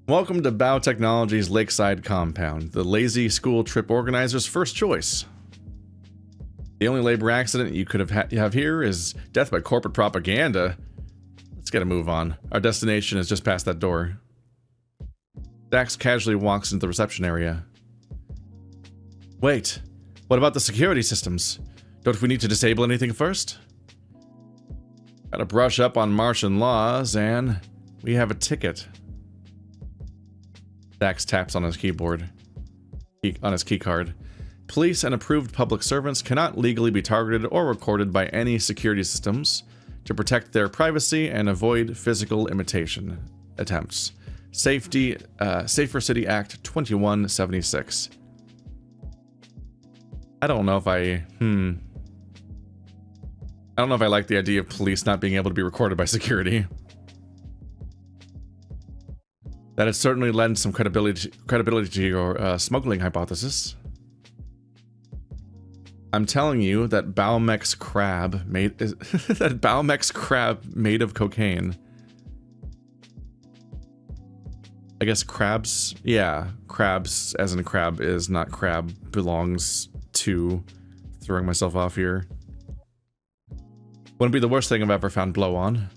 Welcome to Biotechnology's Lakeside Compound, the lazy school trip organizer's first choice. The only labor accident you could have here is death by corporate propaganda. Let's get a move on. Our destination is just past that door. Dax casually walks into the reception area. Wait, what about the security systems? Don't we need to disable anything first? Gotta brush up on Martian laws, and we have a ticket. Dax taps on his keyboard. On his keycard. Police and approved public servants cannot legally be targeted or recorded by any security systems to protect their privacy and avoid physical imitation attempts. Safer City Act 2176. I don't know if I like the idea of police not being able to be recorded by security. That has certainly lent some credibility to your smuggling hypothesis. I'm telling you that Balmex crab made of cocaine. I guess crabs, yeah, crabs as in crab is not crab belongs to. Throwing myself off here. Wouldn't be the worst thing I've ever found blow on.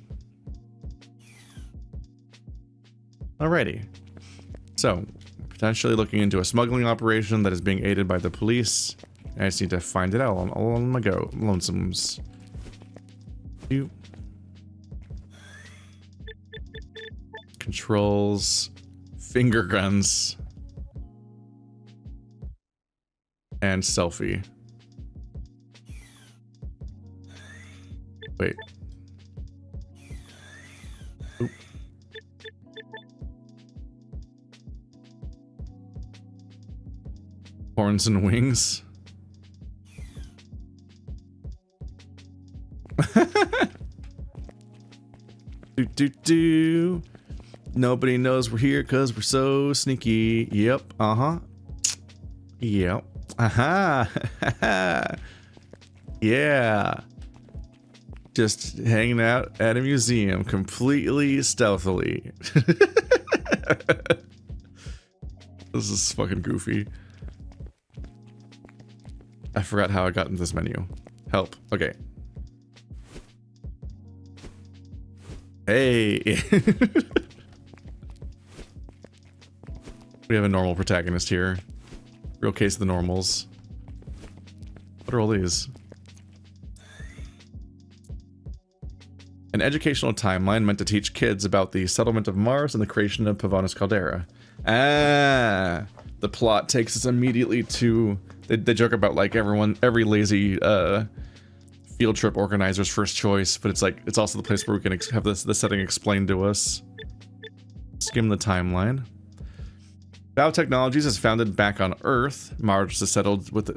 Alrighty. So, potentially looking into a smuggling operation that is being aided by the police. I just need to find it out on my go. Lonesomes. Controls. Finger guns. And selfie. Wait. Oop. Horns and wings. do. Nobody knows we're here because we're so sneaky. Yep. Yep. Yeah. Just hanging out at a museum completely stealthily. This is fucking goofy. I forgot how I got into this menu. Help. Okay. Hey. We have a normal protagonist here. Real case of the normals. What are all these? An educational timeline meant to teach kids about the settlement of Mars and the creation of Pavonis caldera. Ah, the plot takes us immediately to... They joke about like every lazy field trip organizer's first choice, but it's like it's also the place where we can have the setting explained to us. Skim the timeline. Biotechnologies is founded back on Earth. Mars is settled with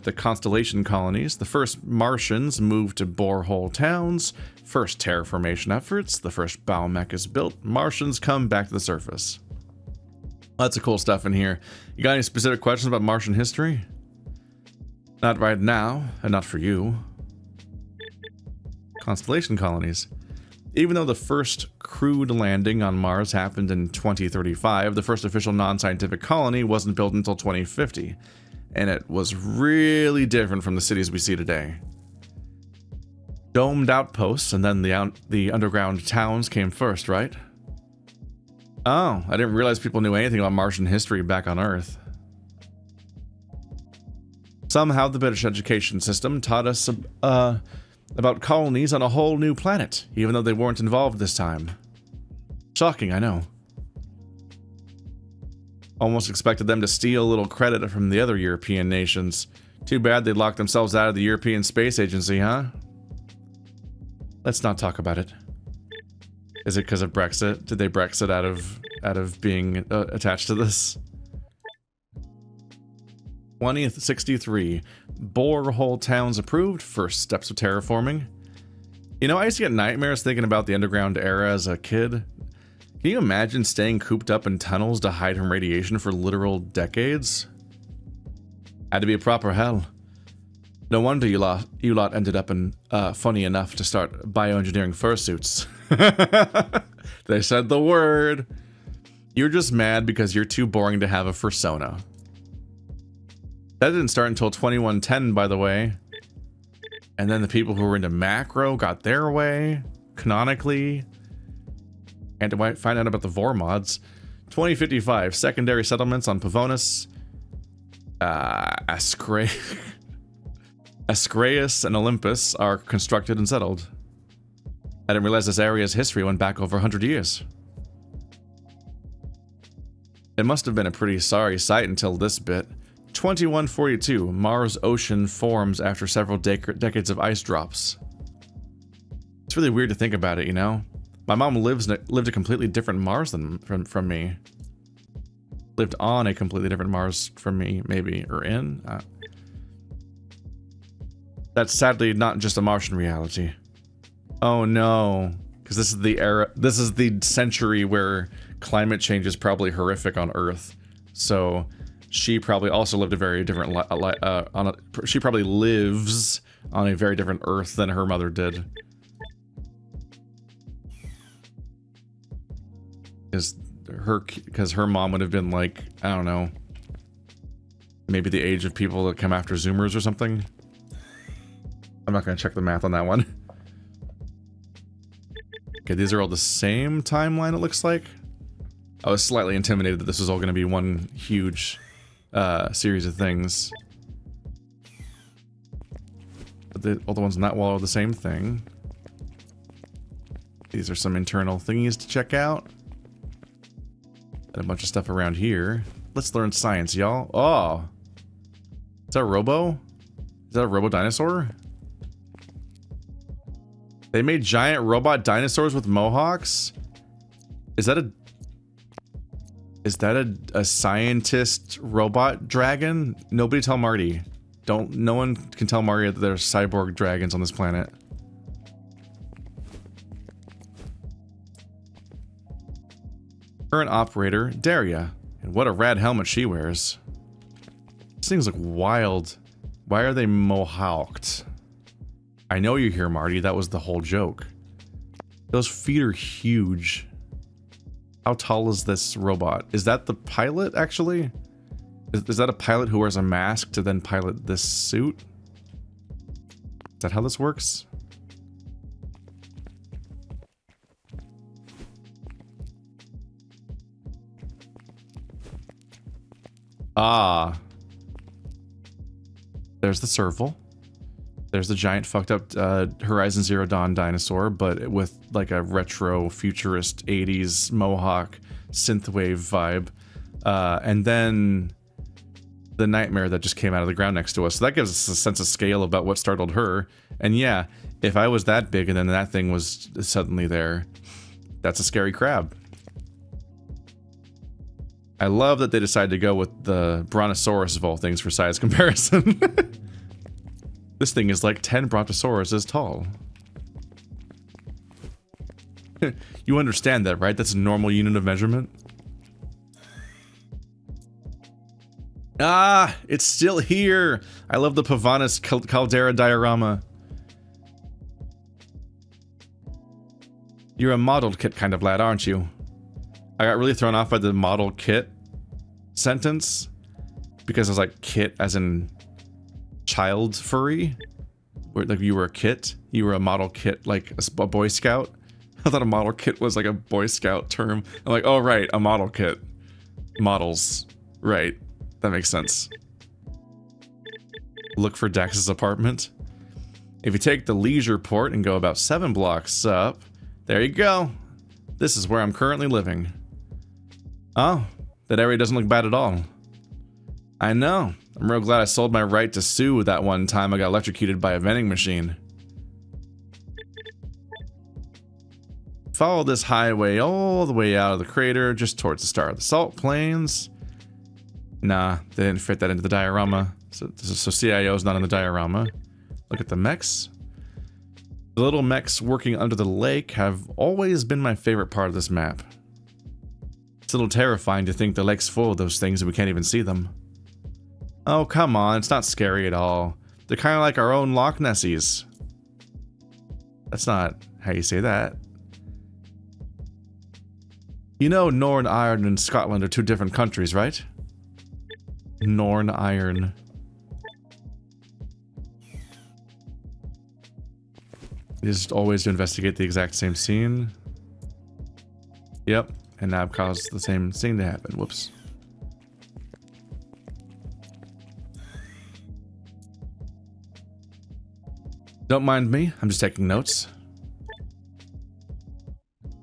the constellation colonies. The first Martians moved to borehole towns. First terraformation efforts. The first biomech is built. Martians come back to the surface. Lots of cool stuff in here. You got any specific questions about Martian history? Not right now, and not for you. Constellation colonies. Even though the first crewed landing on Mars happened in 2035, the first official non-scientific colony wasn't built until 2050, and it was really different from the cities we see today. Domed outposts and then the underground towns came first, right? Oh, I didn't realize people knew anything about Martian history back on Earth. Somehow the British education system taught us about colonies on a whole new planet, even though they weren't involved this time. Shocking, I know. Almost expected them to steal a little credit from the other European nations. Too bad they locked themselves out of the European Space Agency, huh? Let's not talk about it. Is it because of Brexit? Did they Brexit out of being attached to this? 2063. Borehole towns approved. First steps of terraforming. You know, I used to get nightmares thinking about the underground era as a kid. Can you imagine staying cooped up in tunnels to hide from radiation for literal decades? Had to be a proper hell. No wonder you lot ended up in funny enough to start bioengineering fursuits. They said the word. You're just mad because you're too boring to have a fursona. That didn't start until 2110, by the way. And then the people who were into macro got their way, canonically. And to find out about the Vor mods. 2055, secondary settlements on Pavonis, Ascraeus and Olympus are constructed and settled. I didn't realize this area's history went back over 100 years. It must have been a pretty sorry sight until this bit. 2142, Mars ocean forms after several decades of ice drops. It's really weird to think about it, you know? My mom lived a completely different Mars than from me. Lived on a completely different Mars from me, maybe, or in. That's sadly not just a Martian reality. Oh no, because this is the era. This is the century where climate change is probably horrific on Earth. So she probably also lived a very different she probably lives on a very different Earth than her mother did. Because her mom would have been like, I don't know, maybe the age of people that come after Zoomers or something. I'm not gonna check the math on that one. Okay, these are all the same timeline, it looks like. I was slightly intimidated that this was all gonna be one huge series of things. But all the ones in that wall are the same thing. These are some internal thingies to check out. And a bunch of stuff around here. Let's learn science, y'all. Oh! Is that a robo? Is that a robo dinosaur? They made giant robot dinosaurs with mohawks? Is that a scientist robot dragon? Nobody tell Marty. No one can tell Marty that there's cyborg dragons on this planet. Current operator, Daria. And what a rad helmet she wears. These things look wild. Why are they mohawked? I know you're here, Marty. That was the whole joke. Those feet are huge. How tall is this robot? Is that the pilot, actually? Is that a pilot who wears a mask to then pilot this suit? Is that how this works? Ah. There's the serval. There's the giant fucked up Horizon Zero Dawn dinosaur, but with like a retro futurist 80s mohawk synthwave vibe. And then the nightmare that just came out of the ground next to us. So that gives us a sense of scale about what startled her. And yeah, if I was that big and then that thing was suddenly there, that's a scary crab. I love that they decided to go with the Brontosaurus of all things for size comparison. This thing is like 10 Brontosauruses tall. You understand that, right? That's a normal unit of measurement. Ah, it's still here. I love the Pavonis caldera diorama. You're a modeled kit kind of lad, aren't you? I got really thrown off by the model kit sentence because I was like, kit as in child furry, where like you were a kit, you were a model kit, like a Boy Scout. I thought a model kit was like a Boy Scout term. I'm like, oh right, a model kit, models, right? That makes sense. Look for Dax's apartment. If you take the leisure port and go about 7 blocks up, there you go. This is where I'm currently living. Oh, that area doesn't look bad at all. I know. I'm real glad I sold my right to sue that one time I got electrocuted by a vending machine. Follow this highway all the way out of the crater, just towards the start of the salt plains. Nah, they didn't fit that into the diorama. So CIO's not in the diorama. Look at the mechs. The little mechs working under the lake have always been my favorite part of this map. It's a little terrifying to think the lake's full of those things and we can't even see them. Oh, come on, it's not scary at all. They're kind of like our own Loch Nessies. That's not how you say that. You know Northern Ireland and Scotland are two different countries, right? Northern Ireland. Is always to investigate the exact same scene. Yep, and now I've caused the same thing to happen. Whoops. Don't mind me, I'm just taking notes.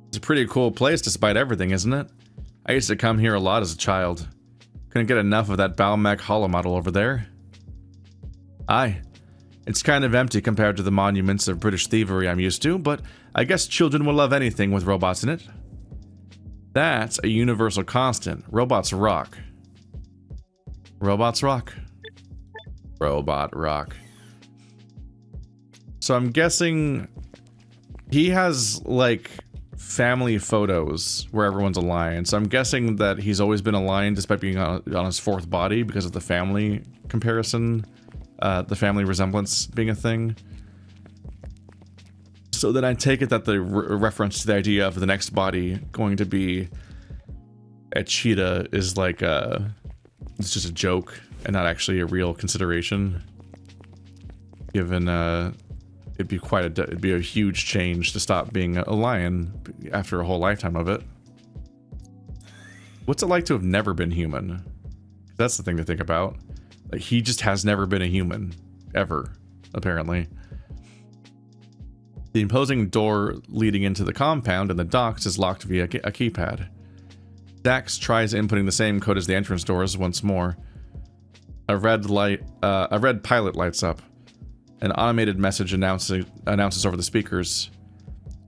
It's a pretty cool place despite everything, isn't it? I used to come here a lot as a child. Couldn't get enough of that Balmac hollow model over there. Aye. It's kind of empty compared to the monuments of British thievery I'm used to, but I guess children will love anything with robots in it. That's a universal constant. Robots rock. Robots rock. Robot rock. So I'm guessing he has, like, family photos where everyone's aligned. So I'm guessing that he's always been aligned despite being on his fourth body because of the family comparison. The family resemblance being a thing. So then I take it that the reference to the idea of the next body going to be a cheetah is like it's just a joke and not actually a real consideration. Given it'd be a huge change to stop being a lion after a whole lifetime of it. What's it like to have never been human? That's the thing to think about. Like, he just has never been a human. Ever, apparently. The imposing door leading into the compound and the docks is locked via a keypad. Dax tries inputting the same code as the entrance doors once more. A red pilot lights up. An automated message announces over the speakers.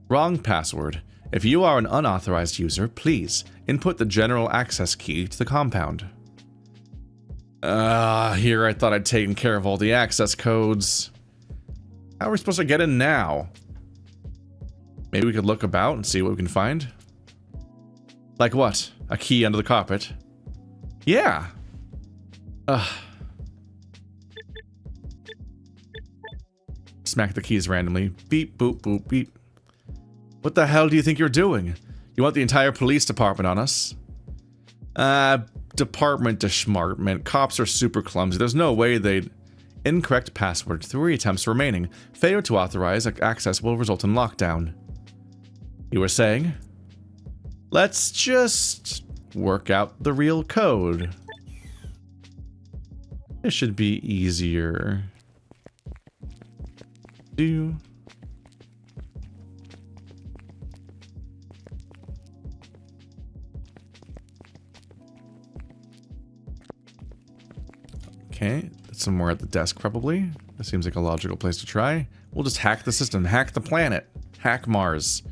Wrong password. If you are an unauthorized user, please input the general access key to the compound. Here I thought I'd taken care of all the access codes. How are we supposed to get in now? Maybe we could look about and see what we can find. Like what? A key under the carpet? Yeah. Smack the keys randomly. Beep, boop, boop, beep. What the hell do you think you're doing? You want the entire police department on us? Department to schmartment. Cops are super clumsy. There's no way they'd... Incorrect password. 3 attempts remaining. Failure to authorize access will result in lockdown. You were saying? Let's just work out the real code. It should be easier. Okay, that's somewhere at the desk probably. That seems like a logical place to try. We'll just hack the system, hack the planet, hack Mars.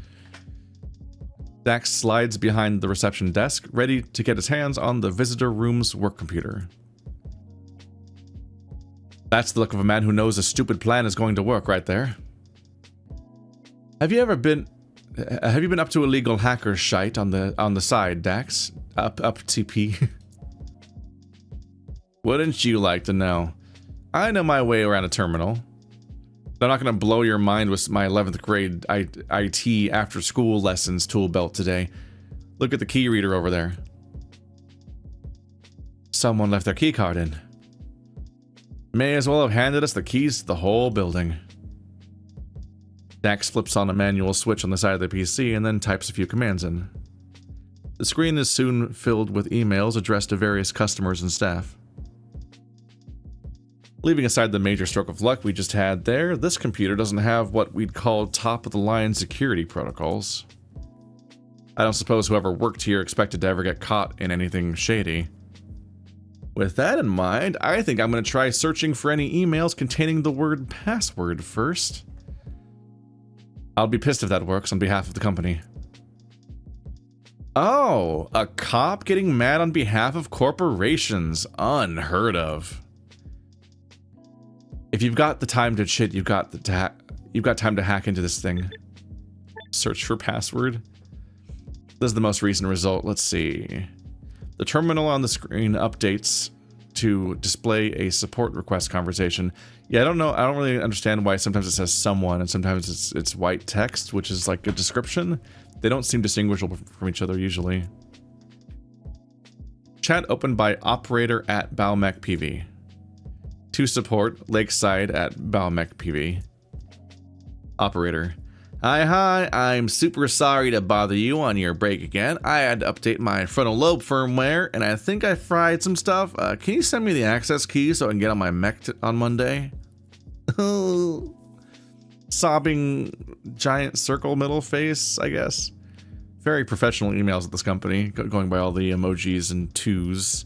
Dax slides behind the reception desk, ready to get his hands on the visitor room's work computer. That's the look of a man who knows a stupid plan is going to work right there. Have you been up to illegal hacker shite on the side, Dax? Up TP. Wouldn't you like to know? I know my way around a terminal. I'm not going to blow your mind with my 11th grade IT after school lessons tool belt today. Look at the key reader over there. Someone left their key card in. May as well have handed us the keys to the whole building. Dax flips on a manual switch on the side of the PC and then types a few commands in. The screen is soon filled with emails addressed to various customers and staff. Leaving aside the major stroke of luck we just had there, this computer doesn't have what we'd call top-of-the-line security protocols. I don't suppose whoever worked here expected to ever get caught in anything shady. With that in mind, I think I'm going to try searching for any emails containing the word password first. I'll be pissed if that works on behalf of the company. Oh, a cop getting mad on behalf of corporations. Unheard of. If you've got the time to shit, you've got time to hack into this thing. Search for password. This is the most recent result. Let's see. The terminal on the screen updates to display a support request conversation. Yeah, I don't know. I don't really understand why sometimes it says someone and sometimes it's white text, which is like a description. They don't seem distinguishable from each other usually. Chat opened by operator at BaoMechPV. To support, Lakeside at BaoMechPV. Operator. Hi, I'm super sorry to bother you on your break again. I had to update my frontal lobe firmware, and I think I fried some stuff. Can you send me the access key so I can get on my mech on Monday? Sobbing giant circle middle face, I guess. Very professional emails at this company, going by all the emojis and twos.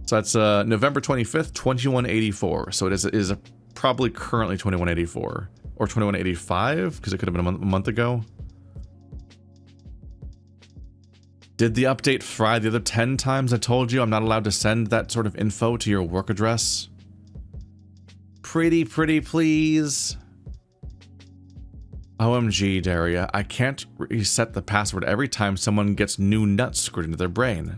So that's November 25th, 2184. So it is probably currently 2184 or 2185 because it could have been a month ago. Did the update fry the other 10 times I told you I'm not allowed to send that sort of info to your work address? Pretty please. OMG, Daria, I can't reset the password every time someone gets new nuts screwed into their brain.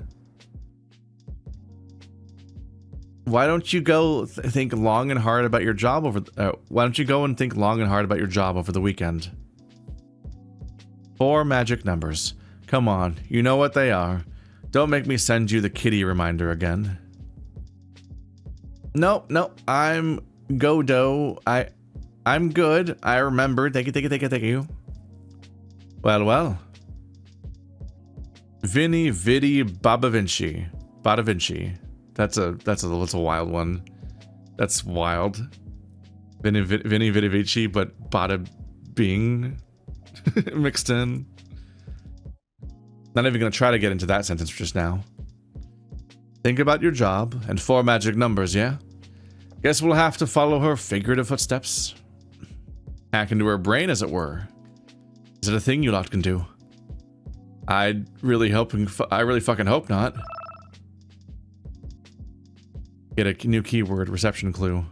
Why don't you go think long and hard about your job over? Why don't you go and think long and hard about your job over the weekend? 4 magic numbers. Come on, you know what they are. Don't make me send you the kitty reminder again. No, I'm Godo. I'm good. I remember. Thank you. Well. Vinny Vidi Bada Vinci. That's a wild one. That's wild. Vinny Vidi Vici, but Bada Bing mixed in. Not even gonna try to get into that sentence just now. Think about your job and 4 magic numbers, yeah? Guess we'll have to follow her figurative footsteps. Hack into her brain, as it were. Is it a thing you lot can do? I really fucking hope not. Get a new keyword, reception clue.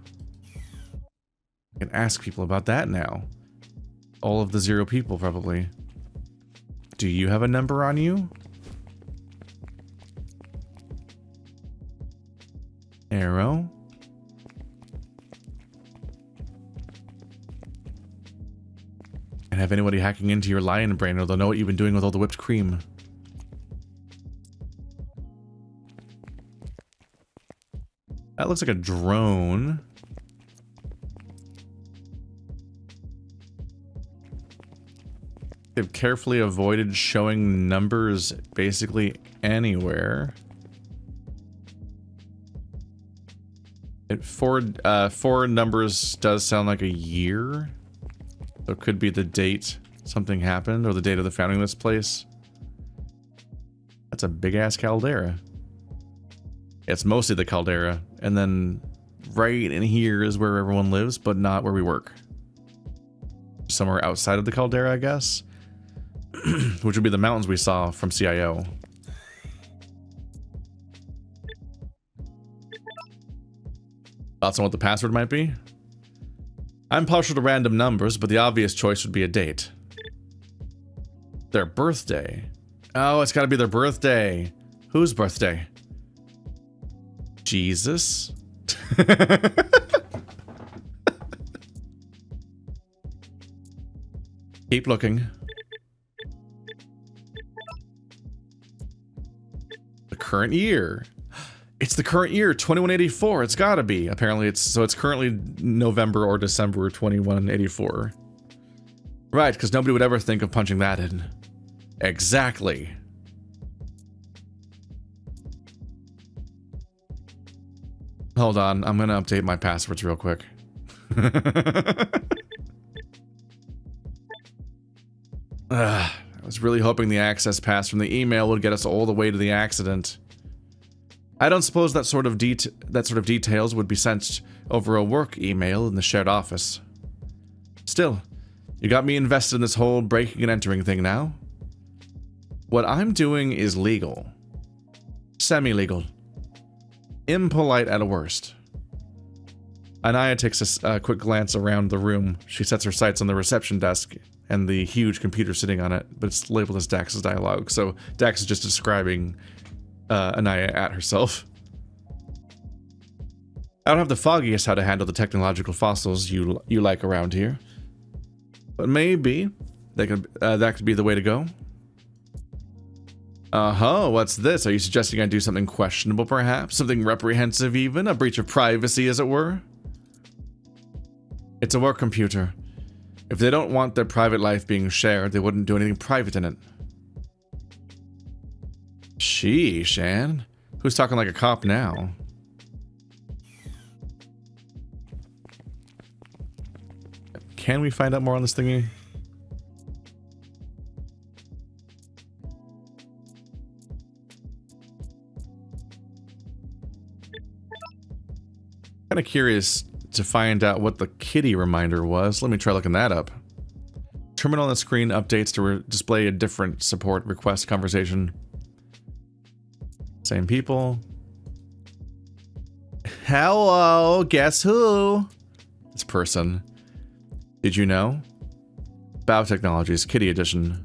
I can ask people about that now. All of the 0 people, probably. Do you have a number on you? Arrow. And have anybody hacking into your lion brain, or they'll know what you've been doing with all the whipped cream. That looks like a drone. They've carefully avoided showing numbers basically anywhere. Four numbers does sound like a year. So it could be the date something happened, or the date of the founding of this place. That's a big-ass caldera. It's mostly the caldera, and then right in here is where everyone lives, but not where we work. Somewhere outside of the caldera, I guess. Which would be the mountains we saw from CIO. Thoughts on what the password might be? I'm partial to random numbers, but the obvious choice would be a date. Their birthday. Oh, it's gotta be their birthday. Whose birthday? Jesus? Keep looking. The current year. It's the current year, 2184. It's gotta be. Apparently it's currently November or December 2184. Right, because nobody would ever think of punching that in. Exactly. Hold on, I'm gonna update my passwords real quick. I was really hoping the access pass from the email would get us all the way to the accident. I don't suppose that sort of details would be sent over a work email in the shared office. Still, you got me invested in this whole breaking and entering thing now. What I'm doing is legal. Semi-legal. Impolite at a worst. Anaya takes a quick glance around the room. She sets her sights on the reception desk and the huge computer sitting on it, but it's labeled as Dax's dialogue, so Dax is just describing Anaya at herself. I don't have the foggiest how to handle the technological fossils you like around here. But maybe that could be the way to go. What's this? Are you suggesting I do something questionable, perhaps? Something reprehensive even? A breach of privacy, as it were? It's a work computer. If they don't want their private life being shared, they wouldn't do anything private in it. Sheesh, Anne. Who's talking like a cop now? Can we find out more on this thingy? Kind of curious to find out what the kitty reminder was. Let me try looking that up. Terminal on the screen updates to display a different support request conversation. Same people. Hello, guess who? This person. Did you know? Biotechnologies, Kitty Edition.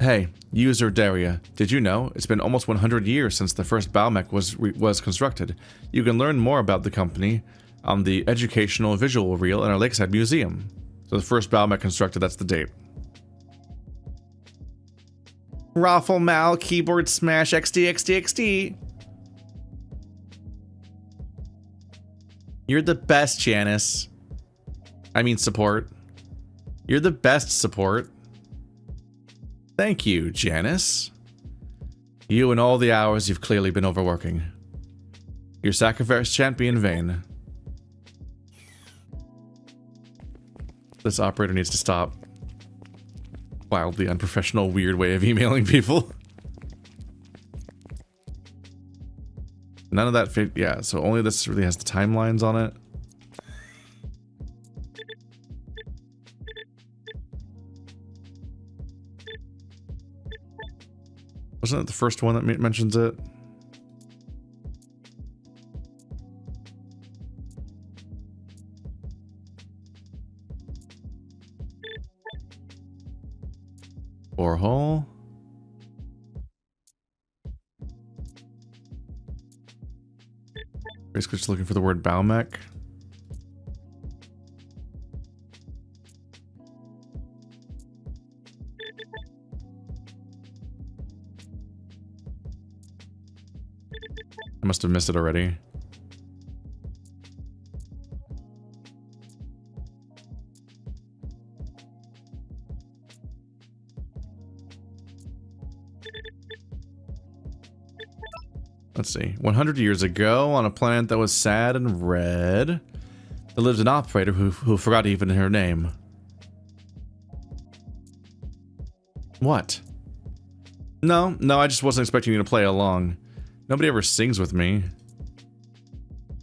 Hey, user Daria, did you know it's been almost 100 years since the first Biomech was constructed? You can learn more about the company on the educational visual reel in our Lakeside Museum. So the first Biomech constructed, that's the date. Raffle Mal, keyboard smash, XD. You're the best, Janice. I mean support. You're the best support. Thank you, Janice. You and all the hours you've clearly been overworking. Your sacrifice shan't be in vain. This operator needs to stop. Wildly unprofessional, weird way of emailing people. None of that fit. Yeah, so only this really has the timelines on it. Wasn't it the first one that mentions it? Borehole. Basically just looking for the word Biomech. I must have missed it already. Let's see. 100 years ago, on a planet that was sad and red, there lived an operator who forgot even her name. What? No, I just wasn't expecting you to play along. Nobody ever sings with me.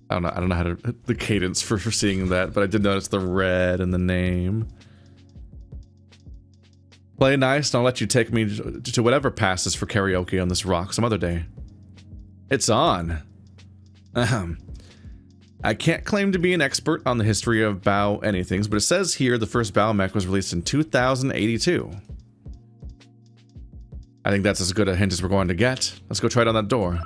I don't know how to the cadence for seeing that, but I did notice the red in the name. Play nice, and I'll let you take me to whatever passes for karaoke on this rock some other day. It's on. I can't claim to be an expert on the history of Bao anythings, but it says here the first Biomech was released in 2082. I think that's as good a hint as we're going to get. Let's go try it on that door.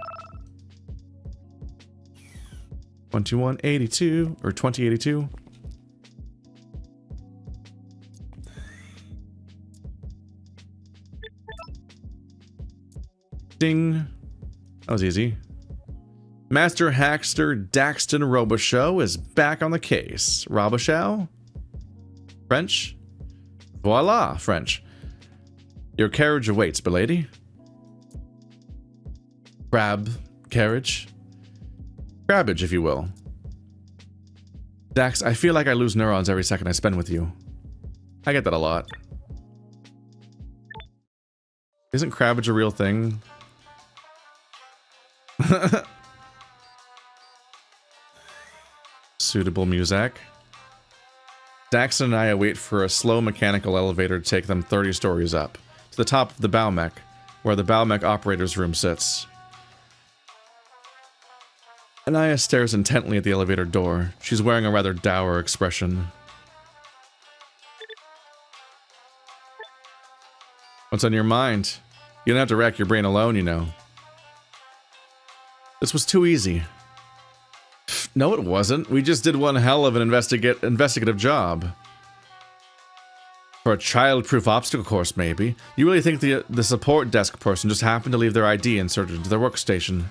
12182 or 2082. Ding. That was easy. Master Hackster Daxton Robichaux is back on the case. Robichaux? French? Voila, French. Your carriage awaits, belady. Crab carriage. Crabbage, if you will. Dax, I feel like I lose neurons every second I spend with you. I get that a lot. Isn't crabbage a real thing? Suitable music. Dax and Anaya wait for a slow mechanical elevator to take them 30 stories up, to the top of the Biomech, where the Biomech operator's room sits. Anaya stares intently at the elevator door. She's wearing a rather dour expression. What's on your mind? You don't have to rack your brain alone, you know. This was too easy. No, it wasn't. We just did one hell of an investigative job. For a child-proof obstacle course, maybe. You really think the support desk person just happened to leave their ID inserted into their workstation?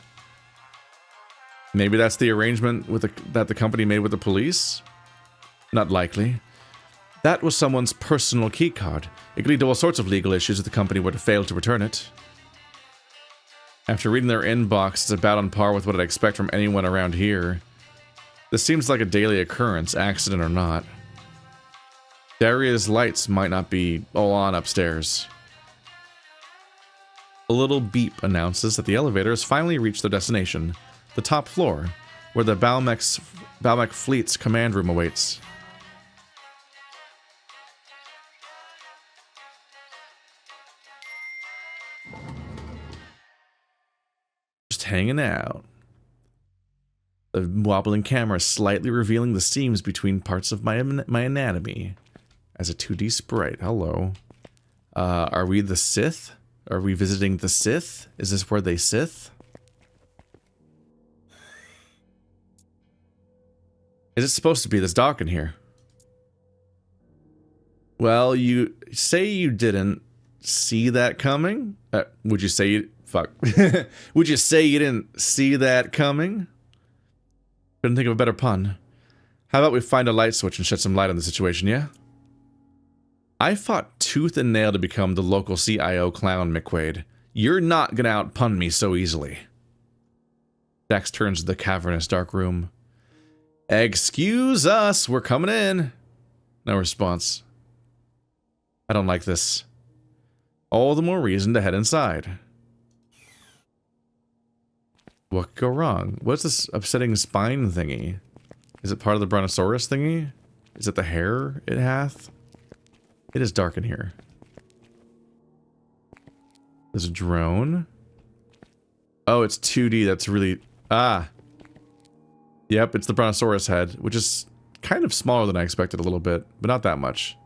Maybe that's the arrangement with that the company made with the police? Not likely. That was someone's personal keycard. It could lead to all sorts of legal issues if the company were to fail to return it. After reading their inbox, it's about on par with what I'd expect from anyone around here. This seems like a daily occurrence, accident or not. Daria's lights might not be all on upstairs. A little beep announces that the elevator has finally reached their destination, the top floor, where the Balmec Fleet's command room awaits. Just hanging out. The wobbling camera slightly revealing the seams between parts of my anatomy. As a 2D sprite. Hello. Are we the Sith? Are we visiting the Sith? Is this where they Sith? Is it supposed to be this dark in here? Well, you say you didn't see that coming? Would you say you... Fuck. Would you say you didn't see that coming? Couldn't think of a better pun. How about we find a light switch and shed some light on the situation, yeah? I fought tooth and nail to become the local CIO clown, McQuaid. You're not gonna outpun me so easily. Dax turns to the cavernous dark room. Excuse us, we're coming in. No response. I don't like this. All the more reason to head inside. What could go wrong? What's this upsetting spine thingy? Is it part of the Brontosaurus thingy? Is it the hair it hath? It is dark in here. There's a drone. Oh, it's 2D. That's really... Ah. Yep, it's the Brontosaurus head, which is kind of smaller than I expected a little bit, but not that much.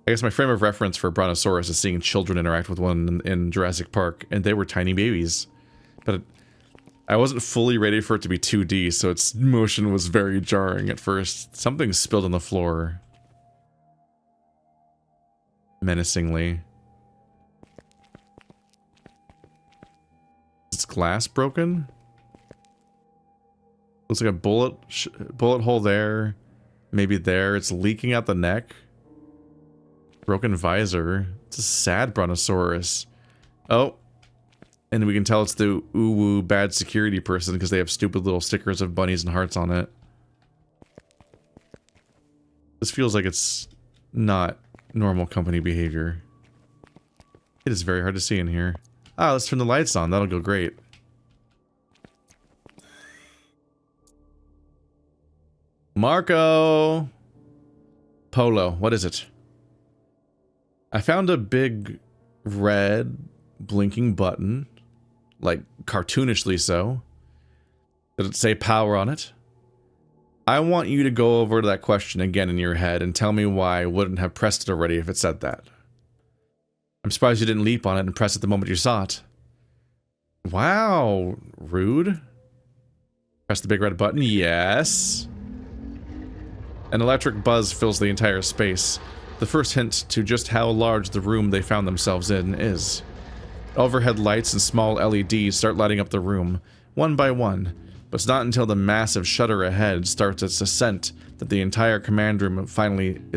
I guess my frame of reference for Brontosaurus is seeing children interact with one in Jurassic Park, and they were tiny babies. But I wasn't fully ready for it to be 2D, so its motion was very jarring at first. Something spilled on the floor. Menacingly. Is its glass broken? Looks like a bullet hole there. Maybe there. It's leaking out the neck. Broken visor. It's a sad Brontosaurus. Oh. And we can tell it's the ooh-woo bad security person because they have stupid little stickers of bunnies and hearts on it. This feels like it's not normal company behavior. It is very hard to see in here. Ah, let's turn the lights on. That'll go great. Marco! Polo, what is it? I found a big red blinking button, like cartoonishly so. Did it say power on it? I want you to go over to that question again in your head and tell me why I wouldn't have pressed it already if it said that. I'm surprised you didn't leap on it and press it the moment you saw it. Wow, rude. Press the big red button, yes. An electric buzz fills the entire space. The first hint to just how large the room they found themselves in is. Overhead lights and small LEDs start lighting up the room, one by one, but it's not until the massive shutter ahead starts its ascent that the entire command room is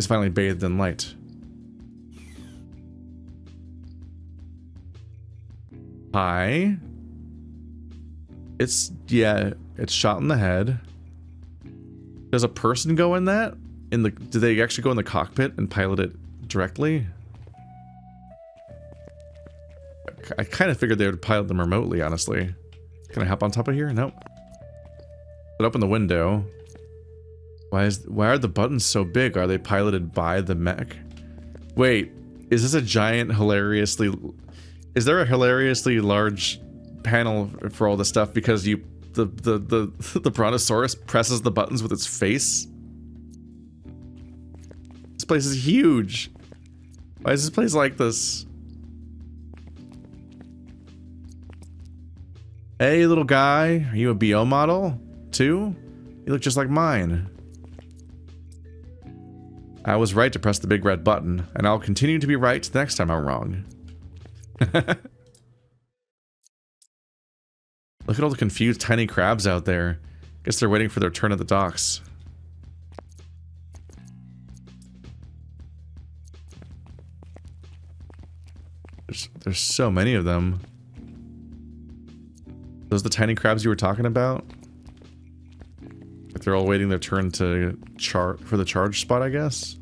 finally bathed in light. Hi. It's shot in the head. Does a person go in that? Do they actually go in the cockpit and pilot it directly? I kind of figured they would pilot them remotely, honestly. Can I hop on top of here? Nope. But open the window. Why are the buttons so big? Are they piloted by the mech? Wait, is this a giant is there a hilariously large panel for all this stuff because the Brontosaurus presses the buttons with its face? This place is huge. Why is this place like this? Hey, little guy. Are you a BO model, too? You look just like mine. I was right to press the big red button, and I'll continue to be right the next time I'm wrong. Look at all the confused tiny crabs out there. Guess they're waiting for their turn at the docks. There's so many of them. Those the tiny crabs you were talking about? Like they're all waiting their turn to for the charge spot, I guess?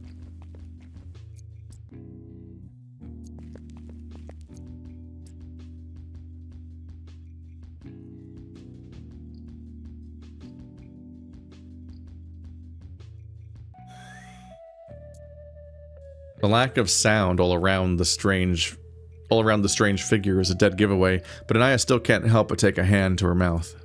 The lack of sound all around the strange figure is a dead giveaway, but Anaya still can't help but take a hand to her mouth.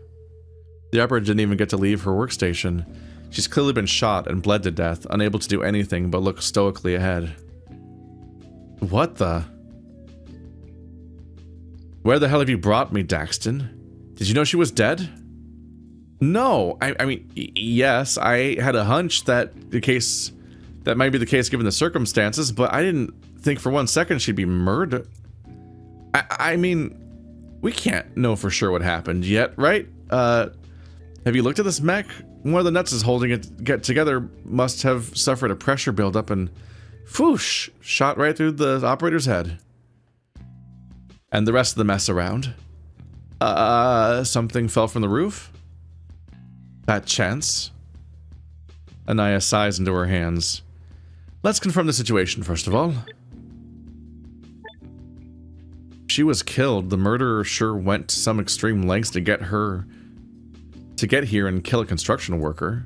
The operator didn't even get to leave her workstation. She's clearly been shot and bled to death, unable to do anything but look stoically ahead. What the? Where the hell have you brought me, Daxton? Did you know she was dead? No, I mean, yes, I had a hunch that that might be the case given the circumstances, but I didn't think for 1 second she'd be murdered. I mean, we can't know for sure what happened yet, right? Have you looked at this mech? One of the nuts is holding it together must have suffered a pressure buildup and whoosh, shot right through the operator's head. And the rest of the mess around. Something fell from the roof? That chance? Anaya sighs into her hands. Let's confirm the situation first of all. She was killed. The murderer sure went to some extreme lengths to get here and kill a construction worker.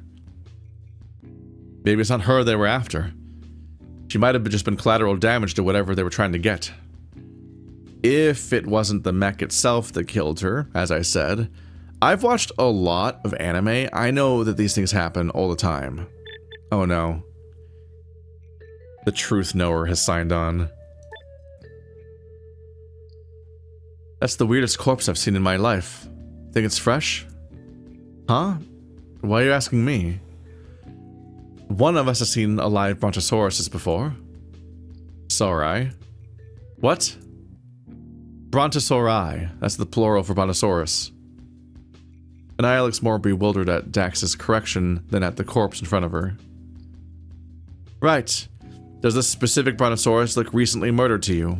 Maybe it's not her they were after. She might have just been collateral damage to whatever they were trying to get. If it wasn't the mech itself that killed her, as I said, I've watched a lot of anime. I know that these things happen all the time. Oh no. The truth knower has signed on. That's the weirdest corpse I've seen in my life. Think it's fresh? Huh? Why are you asking me? One of us has seen a live Brontosauruses before. Saurai. What? Brontosauri. That's the plural for Brontosaurus. Anaya looks more bewildered at Dax's correction than at the corpse in front of her. Right. Does this specific Brontosaurus look recently murdered to you?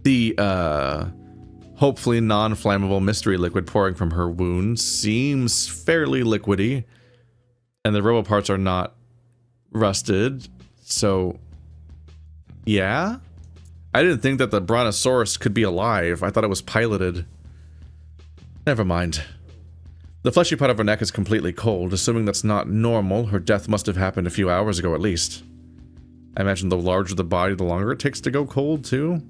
The, hopefully non-flammable mystery liquid pouring from her wound seems fairly liquidy, and the robo parts are not rusted, so... yeah? I didn't think that the Brontosaurus could be alive. I thought it was piloted. Never mind. The fleshy part of her neck is completely cold. Assuming that's not normal, her death must have happened a few hours ago at least. I imagine the larger the body, the longer it takes to go cold, too.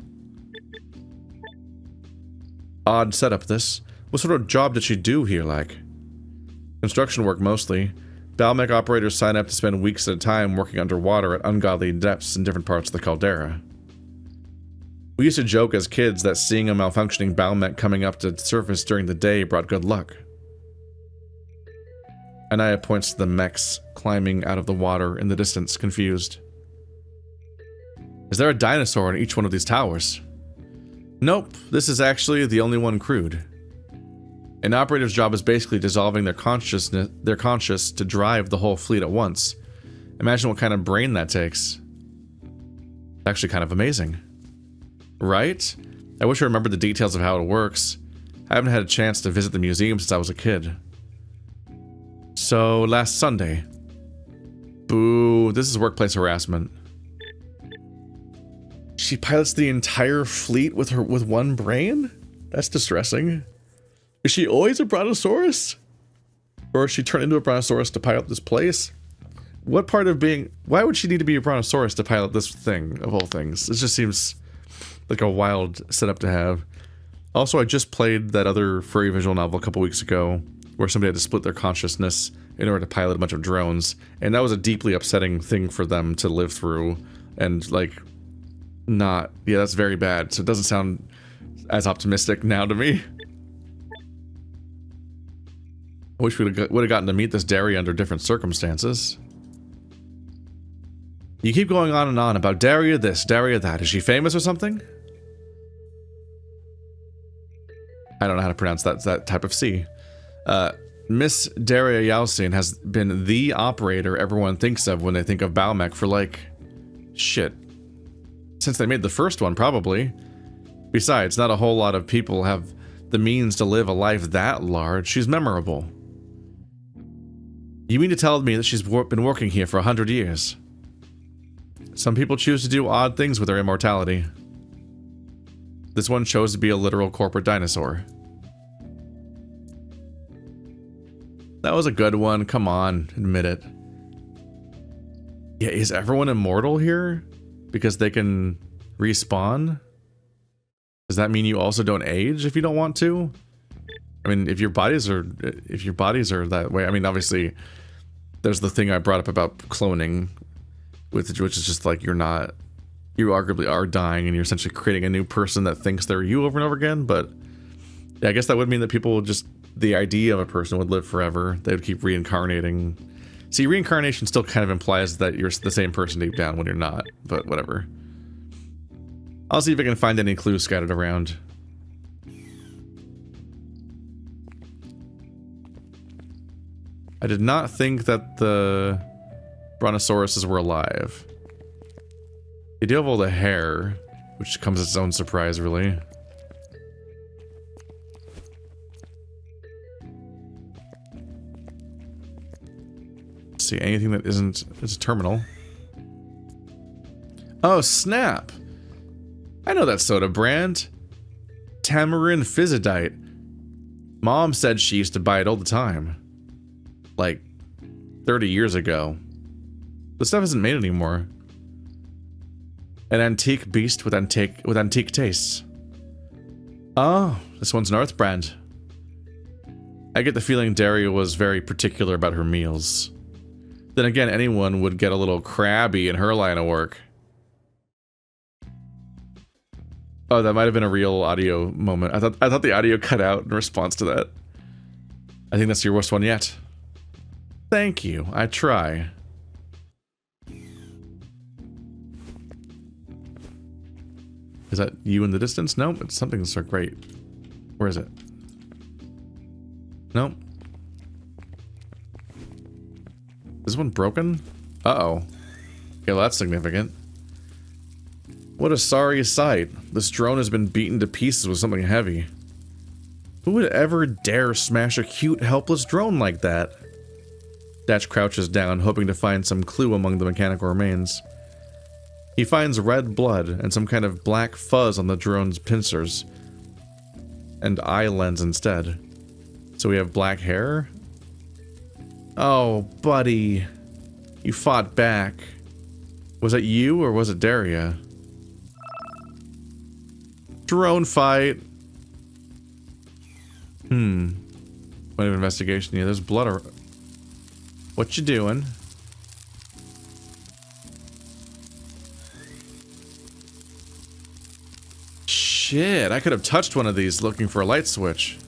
Odd setup, this. What sort of job did she do here, like? Construction work, mostly. Balmec operators sign up to spend weeks at a time working underwater at ungodly depths in different parts of the caldera. We used to joke as kids that seeing a malfunctioning Balmec coming up to the surface during the day brought good luck. Anaya points to the mechs climbing out of the water in the distance, confused. Is there a dinosaur in each one of these towers? Nope, this is actually the only one crewed. An operator's job is basically dissolving their conscious to drive the whole fleet at once. Imagine what kind of brain that takes. It's actually kind of amazing. Right? I wish I remembered the details of how it works. I haven't had a chance to visit the museum since I was a kid. So, last Sunday. Boo, this is workplace harassment. She pilots the entire fleet with one brain? That's distressing. Is she always a Brontosaurus? Or is she turned into a Brontosaurus to pilot this place? What part of being... why would she need to be a Brontosaurus to pilot this thing, of all things? This just seems like a wild setup to have. Also, I just played that other furry visual novel a couple weeks ago, where somebody had to split their consciousness in order to pilot a bunch of drones, and that was a deeply upsetting thing for them to live through, and, like, not... yeah, that's very bad, so it doesn't sound as optimistic now to me. I wish we would have gotten to meet this Daria under different circumstances. You keep going on and on about Daria this, Daria that. Is she famous or something? I don't know how to pronounce that type of C. Miss Daria Yalcin has been the operator everyone thinks of when they think of Balmec for like... shit. Since they made the first one, probably. Besides, not a whole lot of people have the means to live a life that large. She's memorable. You mean to tell me that she's been working here for 100 years? Some people choose to do odd things with their immortality. This one chose to be a literal corporate dinosaur. That was a good one. Come on, admit it. Yeah, is everyone immortal here? Because they can respawn? Does that mean you also don't age if you don't want to? I mean, if your bodies are that way, I mean, obviously, there's the thing I brought up about cloning, which is just like you arguably are dying and you're essentially creating a new person that thinks they're you over and over again. But yeah, I guess that would mean that people would just, the idea of a person would live forever. They would keep reincarnating. See, reincarnation still kind of implies that you're the same person deep down when you're not, but whatever. I'll see if I can find any clues scattered around. I did not think that the brontosauruses were alive. They do have all the hair, which comes as its own surprise, really. Let's see, anything that isn't... It's a terminal. Oh, snap! I know that soda brand. Tamarind Fizzidite. Mom said she used to buy it all the time. Like, 30 years ago. The stuff isn't made anymore. An antique beast with antique tastes. Oh, this one's North brand. I get the feeling Daria was very particular about her meals. Then again, anyone would get a little crabby in her line of work. Oh, that might have been a real audio moment. I thought the audio cut out in response to that. I think that's your worst one yet. Thank you. I try. Is that you in the distance? Nope, it's something that's so great. Where is it? Nope. Is this one broken? Uh-oh. Okay, well, that's significant. What a sorry sight. This drone has been beaten to pieces with something heavy. Who would ever dare smash a cute, helpless drone like that? Dash crouches down, hoping to find some clue among the mechanical remains. He finds red blood and some kind of black fuzz on the drone's pincers. And eye lens instead. So we have black hair? Oh, buddy. You fought back. Was it you or was it Daria? Drone fight. Point of investigation. Yeah, there's blood. What you doing? Shit, I could have touched one of these looking for a light switch.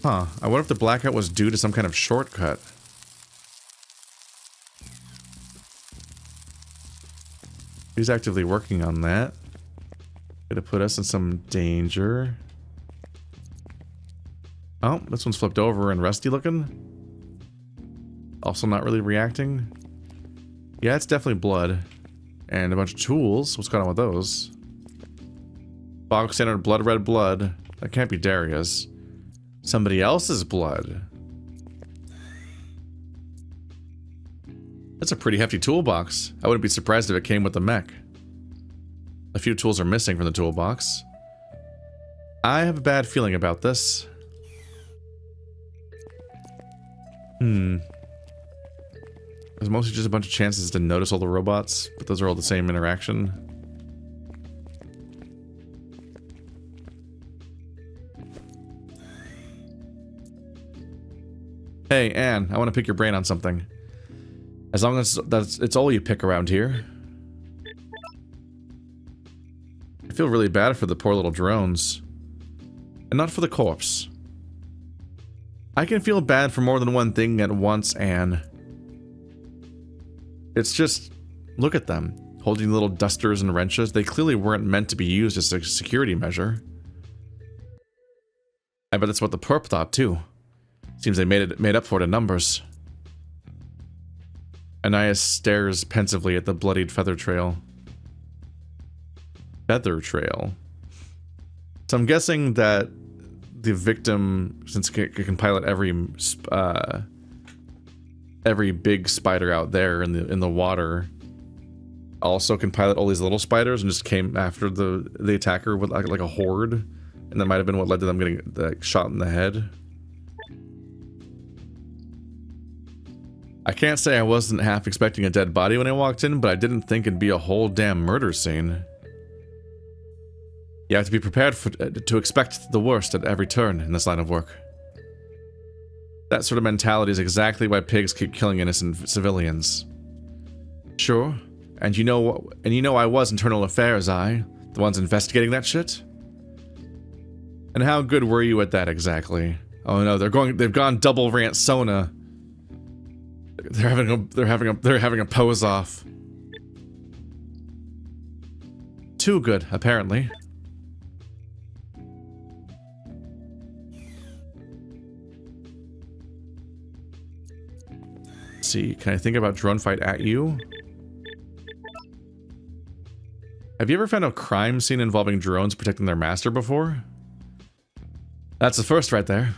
Huh, I wonder if the blackout was due to some kind of shortcut. He's actively working on that. Gonna put us in some danger. Oh, this one's flipped over and rusty looking. Also not really reacting. Yeah, it's definitely blood. And a bunch of tools. What's going on with those? Bog standard blood, red blood. That can't be Daria's. Somebody else's blood. That's a pretty hefty toolbox. I wouldn't be surprised if it came with the mech. A few tools are missing from the toolbox. I have a bad feeling about this. There's mostly just a bunch of chances to notice all the robots, but those are all the same interaction. Hey, Anne, I want to pick your brain on something. As long as it's all you pick around here. I feel really bad for the poor little drones. And not for the corpse. I can feel bad for more than one thing at once, Anne. It's just, look at them, holding little dusters and wrenches. They clearly weren't meant to be used as a security measure. I bet that's what the perp thought too. Seems they made up for it in numbers. Anaya stares pensively at the bloodied feather trail. Feather trail. So I'm guessing that the victim, since it can pilot every big spider out there in the water, also can pilot all these little spiders and just came after the attacker with like a horde, and that might have been what led to them getting shot in the head. I can't say I wasn't half expecting a dead body when I walked in, but I didn't think it'd be a whole damn murder scene. You have to be prepared to expect the worst at every turn in this line of work. That sort of mentality is exactly why pigs keep killing innocent civilians. Sure, and you know I was internal affairs, the ones investigating that shit? And how good were you at that exactly? Oh no, they've gone double rant Sona. They're having a pose off. Too good, apparently. Let's see, can I think about drone fight at you? Have you ever found a crime scene involving drones protecting their master before? That's the first right there.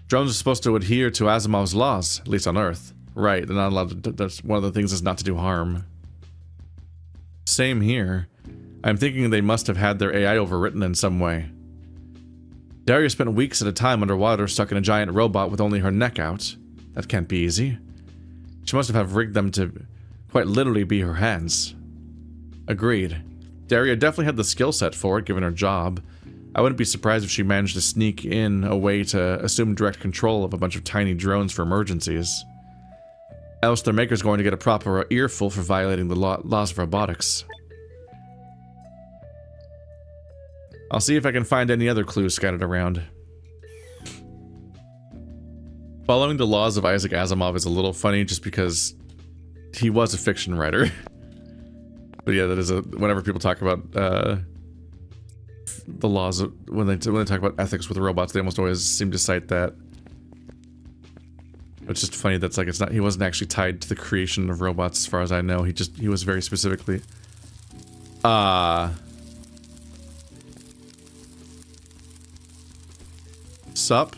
Drones are supposed to adhere to Asimov's laws, at least on Earth. Right, they're not allowed to, that's one of the things is not to do harm. Same here. I'm thinking they must have had their AI overwritten in some way. Daria spent weeks at a time underwater stuck in a giant robot with only her neck out. That can't be easy. She must have rigged them to quite literally be her hands. Agreed. Daria definitely had the skill set for it, given her job. I wouldn't be surprised if she managed to sneak in a way to assume direct control of a bunch of tiny drones for emergencies. Else their maker's going to get a proper earful for violating the laws of robotics. I'll see if I can find any other clues scattered around. Following the laws of Isaac Asimov is a little funny just because he was a fiction writer. But yeah, that is whenever people talk about the laws of, when they talk about ethics with robots, they almost always seem to cite that. It's just funny that's like it's not, he wasn't actually tied to the creation of robots as far as I know. He was very specifically Sup?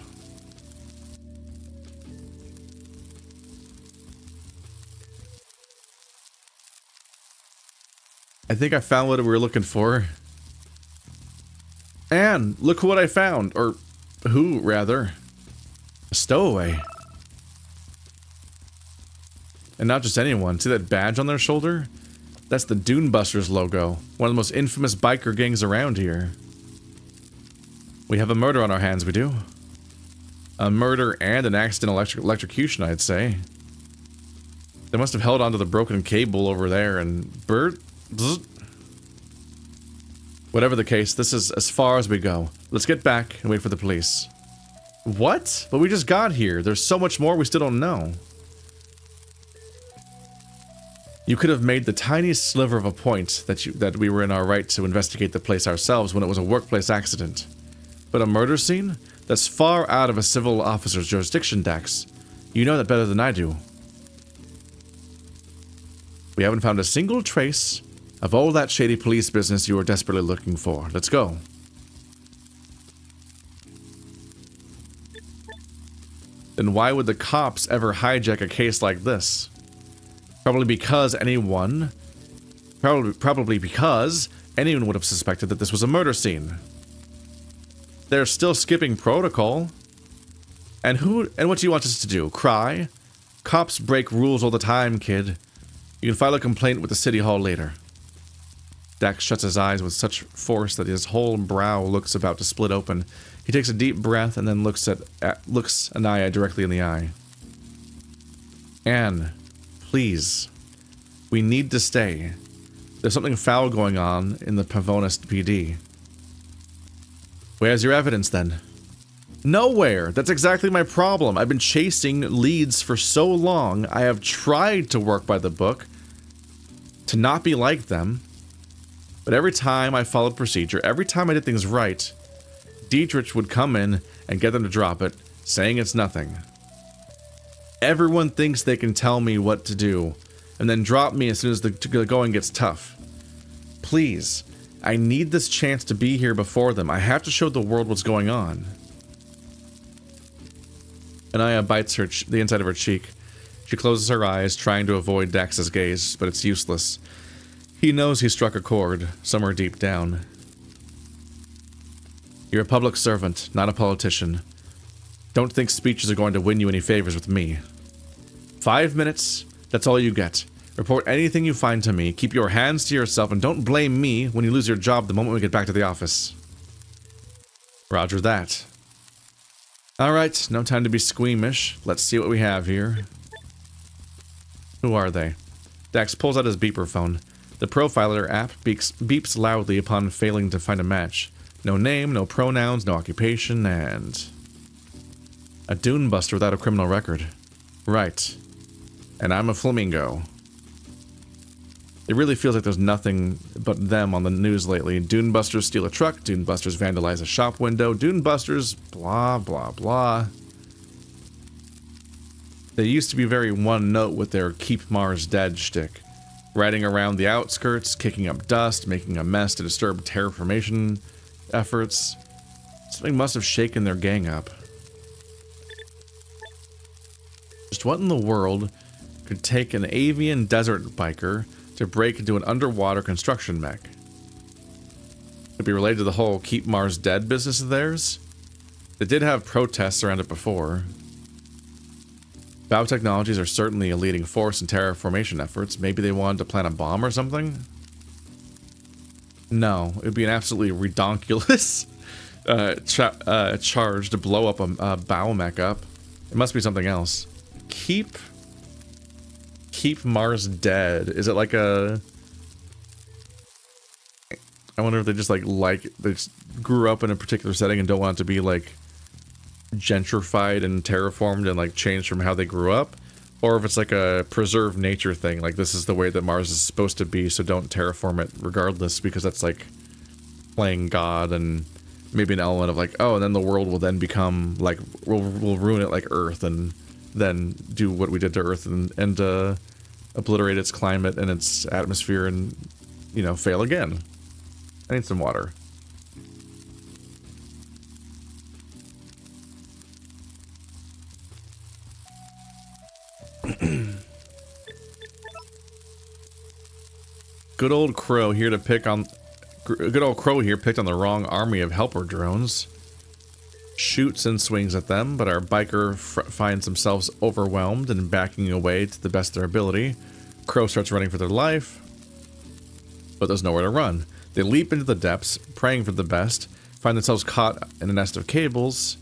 I think I found what we were looking for. And look what I found, or who rather. A stowaway. And not just anyone. See that badge on their shoulder? That's the Dune Busters logo. One of the most infamous biker gangs around here. We have a murder on our hands, we do. A murder and an accidental electrocution, I'd say. They must have held onto the broken cable over there and... Whatever the case, this is as far as we go. Let's get back and wait for the police. What? But we just got here. There's so much more we still don't know. You could have made the tiniest sliver of a point that we were in our right to investigate the place ourselves when it was a workplace accident. But a murder scene? That's far out of a civil officer's jurisdiction, Dax. You know that better than I do. We haven't found a single trace of all that shady police business you were desperately looking for. Let's go. Then why would the cops ever hijack a case like this? Probably because anyone would have suspected that this was a murder scene. They're still skipping protocol. And what do you want us to do? Cry? Cops break rules all the time, kid. You can file a complaint with the city hall later. Dax shuts his eyes with such force that his whole brow looks about to split open. He takes a deep breath and then looks Anaya directly in the eye. Anne, please. We need to stay. There's something foul going on in the Pavonis PD. Where's your evidence, then? Nowhere. That's exactly my problem. I've been chasing leads for so long. I have tried to work by the book, to not be like them. But every time I followed procedure, every time I did things right, Dietrich would come in and get them to drop it, saying it's nothing. Everyone thinks they can tell me what to do, and then drop me as soon as the going gets tough. Please, I need this chance to be here before them. I have to show the world what's going on. Anaya bites the inside of her cheek. She closes her eyes, trying to avoid Dax's gaze, but it's useless. He knows he struck a chord, somewhere deep down. You're a public servant, not a politician. Don't think speeches are going to win you any favors with me. 5 minutes, that's all you get. Report anything you find to me, keep your hands to yourself, and don't blame me when you lose your job the moment we get back to the office. Roger that. Alright, no time to be squeamish. Let's see what we have here. Who are they? Dax pulls out his beeper phone. The Profiler app beeps loudly upon failing to find a match. No name, no pronouns, no occupation, and... a dune buster without a criminal record. Right. And I'm a flamingo. It really feels like there's nothing but them on the news lately. Dune busters steal a truck, dune busters vandalize a shop window, dune busters blah blah blah. They used to be very one note with their keep Mars dead shtick. Riding around the outskirts, kicking up dust, making a mess to disturb terraformation efforts. Something must have shaken their gang up. Just what in the world could take an avian desert biker to break into an underwater construction mech? Could be related to the whole keep Mars dead business of theirs? They did have protests around it before. Biotechnologies are certainly a leading force in terraformation efforts. Maybe they wanted to plant a bomb or something? No, it would be an absolutely redonkulous charge to blow up a biomech up. It must be something else. Keep Mars dead. Is it like a... I wonder if they just they just grew up in a particular setting and don't want it to be like gentrified and terraformed and like changed from how they grew up, or if it's like a preserved nature thing, like this is the way that Mars is supposed to be, so don't terraform it regardless, because that's like playing God, and maybe an element of like, oh, and then the world will then become like, we'll ruin it like Earth, and then do what we did to Earth and obliterate its climate and its atmosphere and, you know, fail again. I need some water. Good old Crow here picked on the wrong army of helper drones. Shoots and swings at them, but our biker finds themselves overwhelmed and backing away to the best of their ability. Crow starts running for their life, but there's nowhere to run. They leap into the depths, praying for the best, find themselves caught in a nest of cables,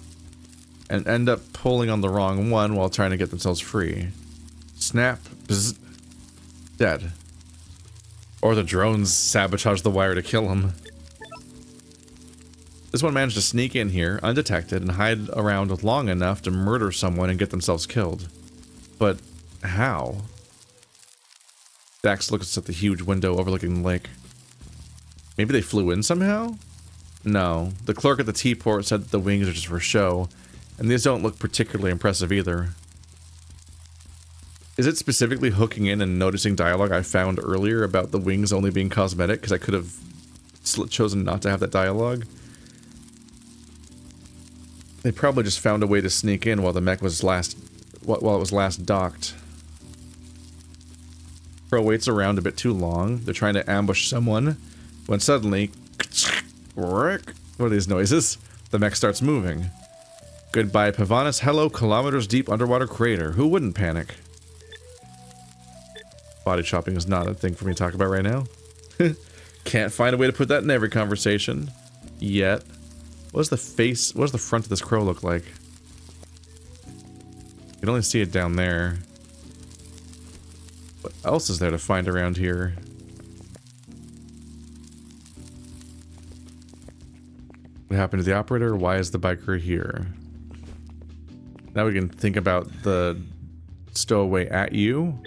and end up pulling on the wrong one while trying to get themselves free. Snap. Bzz, dead. Or the drones sabotage the wire to kill him. This one managed to sneak in here, undetected, and hide around long enough to murder someone and get themselves killed. But how? Dax looks at the huge window overlooking the lake. Maybe they flew in somehow? No. The clerk at the T-port said that the wings are just for show, and these don't look particularly impressive either. Is it specifically hooking in and noticing dialogue I found earlier about the wings only being cosmetic, because I could have chosen not to have that dialogue? They probably just found a way to sneak in while the mech was last docked. Crow waits around a bit too long. They're trying to ambush someone, when suddenly, what are these noises? The mech starts moving. Goodbye, Pavonis. Hello, kilometers deep underwater crater. Who wouldn't panic? Body chopping is not a thing for me to talk about right now. Can't find a way to put that in every conversation. Yet. What does the front of this crow look like? You can only see it down there. What else is there to find around here? What happened to the operator? Why is the biker here? Now we can think about the stowaway at you.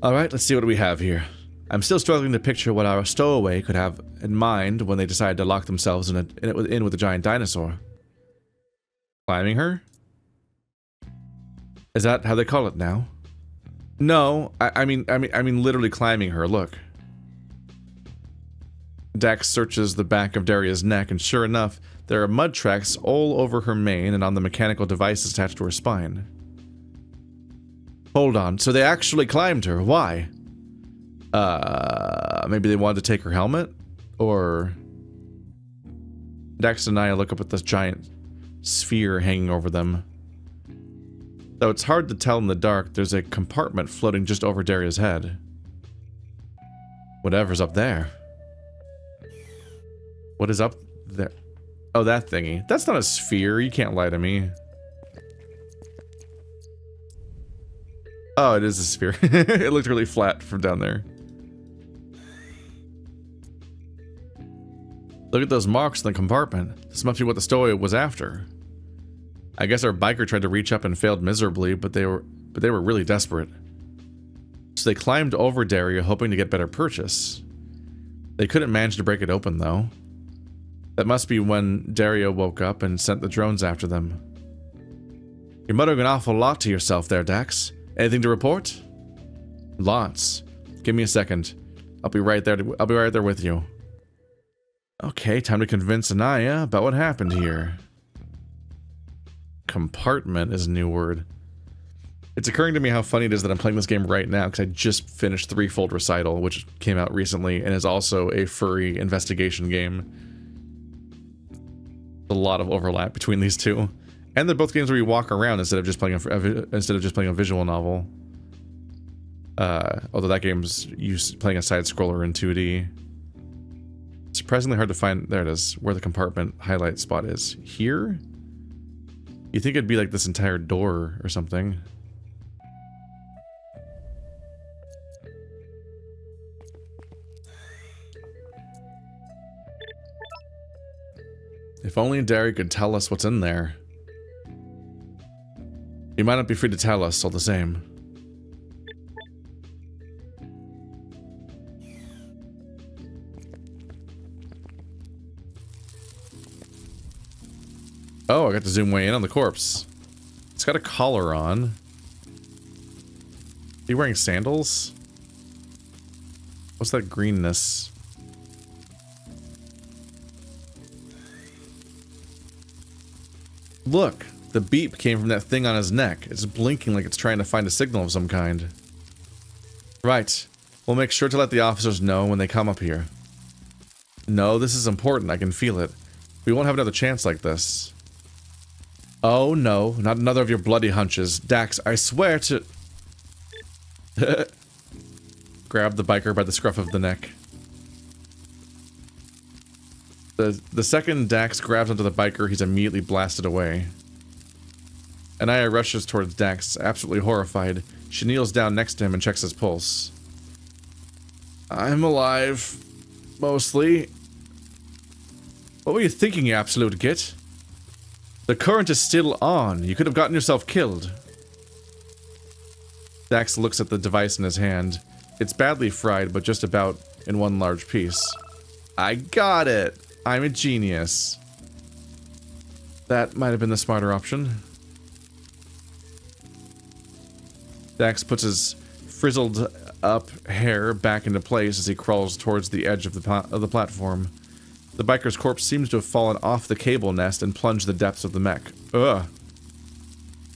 Alright, let's see what we have here. I'm still struggling to picture what our stowaway could have in mind when they decided to lock themselves in with a giant dinosaur. Climbing her? Is that how they call it now? No, I mean literally climbing her, look. Dax searches the back of Daria's neck, and sure enough, there are mud tracks all over her mane and on the mechanical devices attached to her spine. Hold on, so they actually climbed her, why? Maybe they wanted to take her helmet? Or... Dax and Anaya look up at this giant sphere hanging over them. Though it's hard to tell in the dark, there's a compartment floating just over Daria's head. Whatever's up there. What is up there? Oh, that thingy. That's not a sphere, you can't lie to me. Oh, it is a sphere. It looked really flat from down there. Look at those marks in the compartment. This must be what the stowaway was after. I guess our biker tried to reach up and failed miserably, but they were really desperate. So they climbed over Daria, hoping to get better purchase. They couldn't manage to break it open, though. That must be when Daria woke up and sent the drones after them. You're muttering an awful lot to yourself there, Dax. Anything to report? Lots. Give me a second. I'll be right there with you. Okay, time to convince Anaya about what happened here. Compartment is a new word. It's occurring to me how funny it is that I'm playing this game right now because I just finished Threefold Recital, which came out recently and is also a furry investigation game. A lot of overlap between these two, and they're both games where you walk around instead of just playing a visual novel. Although that game's playing a side scroller in 2D. Surprisingly hard to find. There it is, where the compartment highlight spot is. Here? You think it'd be like this entire door or something. If only Daria could tell us what's in there. You might not be free to tell us, all the same. Oh, I got to zoom way in on the corpse. It's got a collar on. Are you wearing sandals? What's that greenness? Look, the beep came from that thing on his neck. It's blinking like it's trying to find a signal of some kind. Right. We'll make sure to let the officers know when they come up here. No, this is important. I can feel it. We won't have another chance like this. Oh no, not another of your bloody hunches. Dax, I swear to... Grab the biker by the scruff of the neck. The second Dax grabs onto the biker, he's immediately blasted away. Anaya rushes towards Dax, absolutely horrified. She kneels down next to him and checks his pulse. I'm alive. Mostly. What were you thinking, you absolute git? The current is still on. You could have gotten yourself killed. Dax looks at the device in his hand. It's badly fried, but just about in one large piece. I got it! I'm a genius. That might have been the smarter option. Dax puts his frizzled up hair back into place as he crawls towards the edge of the platform. The biker's corpse seems to have fallen off the cable nest and plunged the depths of the mech. Ugh.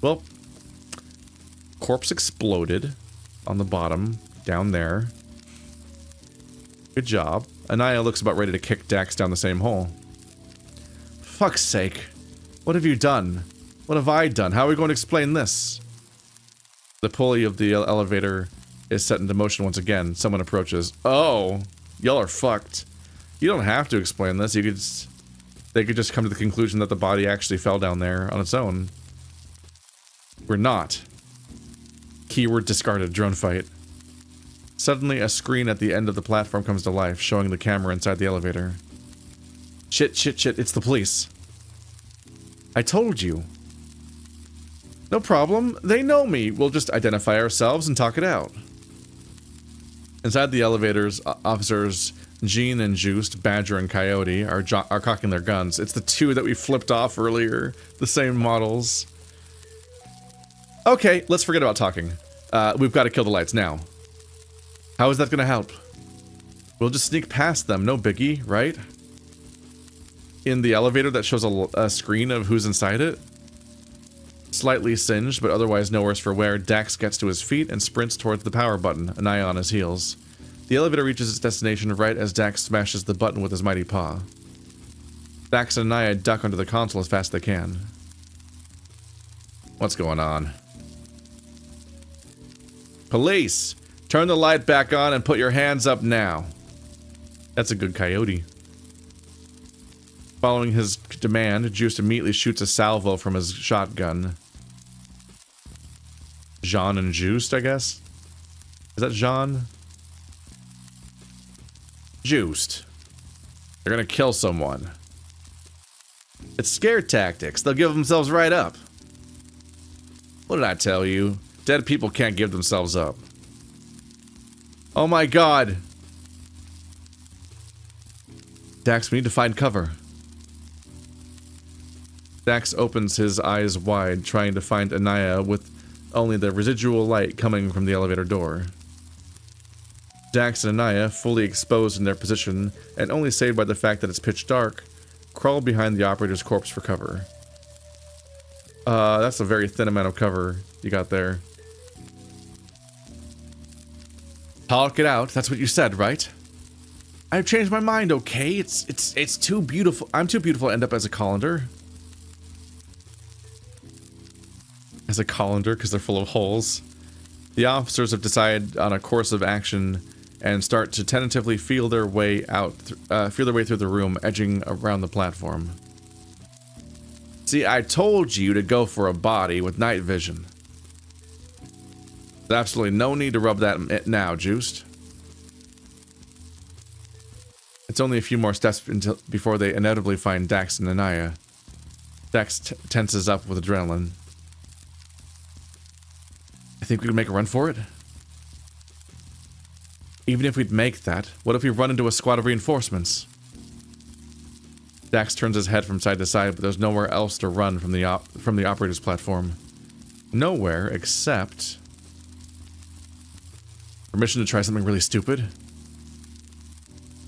Well, corpse exploded on the bottom, down there. Good job. Anaya looks about ready to kick Dax down the same hole. Fuck's sake. What have you done? What have I done? How are we going to explain this? The pulley of the elevator is set into motion once again. Someone approaches. Oh, y'all are fucked. You don't have to explain this. You could they could just come to the conclusion that the body actually fell down there on its own. We're not. Keyword discarded. Drone fight. Suddenly, a screen at the end of the platform comes to life, showing the camera inside the elevator. Shit, shit, shit, it's the police. I told you. No problem. They know me. We'll just identify ourselves and talk it out. Inside the elevators, officers Jean and Juiced, Badger and Coyote are cocking their guns. It's the two that we flipped off earlier. The same models. Okay, let's forget about talking. We've got to kill the lights now. How is that going to help? We'll just sneak past them. No biggie, right? In the elevator that shows a screen of who's inside it. Slightly singed, but otherwise no worse for wear, Dax gets to his feet and sprints towards the power button, Anaya on his heels. The elevator reaches its destination right as Dax smashes the button with his mighty paw. Dax and Anaya duck under the console as fast as they can. What's going on? Police! Turn the light back on and put your hands up now. That's a good Coyote. Following his demand, Juice immediately shoots a salvo from his shotgun. Jean and Juiced, I guess? Is that Jean? Juiced. They're gonna kill someone. It's scare tactics. They'll give themselves right up. What did I tell you? Dead people can't give themselves up. Oh my god! Dax, we need to find cover. Dax opens his eyes wide, trying to find Anaya with only the residual light coming from the elevator door. Dax and Anaya, fully exposed in their position, and only saved by the fact that it's pitch dark, crawl behind the operator's corpse for cover. That's a very thin amount of cover you got there. Talk it out, that's what you said, right? I've changed my mind, okay? It's too beautiful. I'm too beautiful to end up as a colander. As a colander, because they're full of holes. The officers have decided on a course of action and start to tentatively feel their way out, feel their way through the room, edging around the platform. See, I told you to go for a body with night vision. There's absolutely no need to rub that now, Juiced. It's only a few more steps before they inevitably find Dax and Anaya. Dax tenses up with adrenaline. I think we can make a run for it. Even if we'd make that, what if we run into a squad of reinforcements? Dax turns his head from side to side, but there's nowhere else to run from the operator's platform. Nowhere except permission to try something really stupid.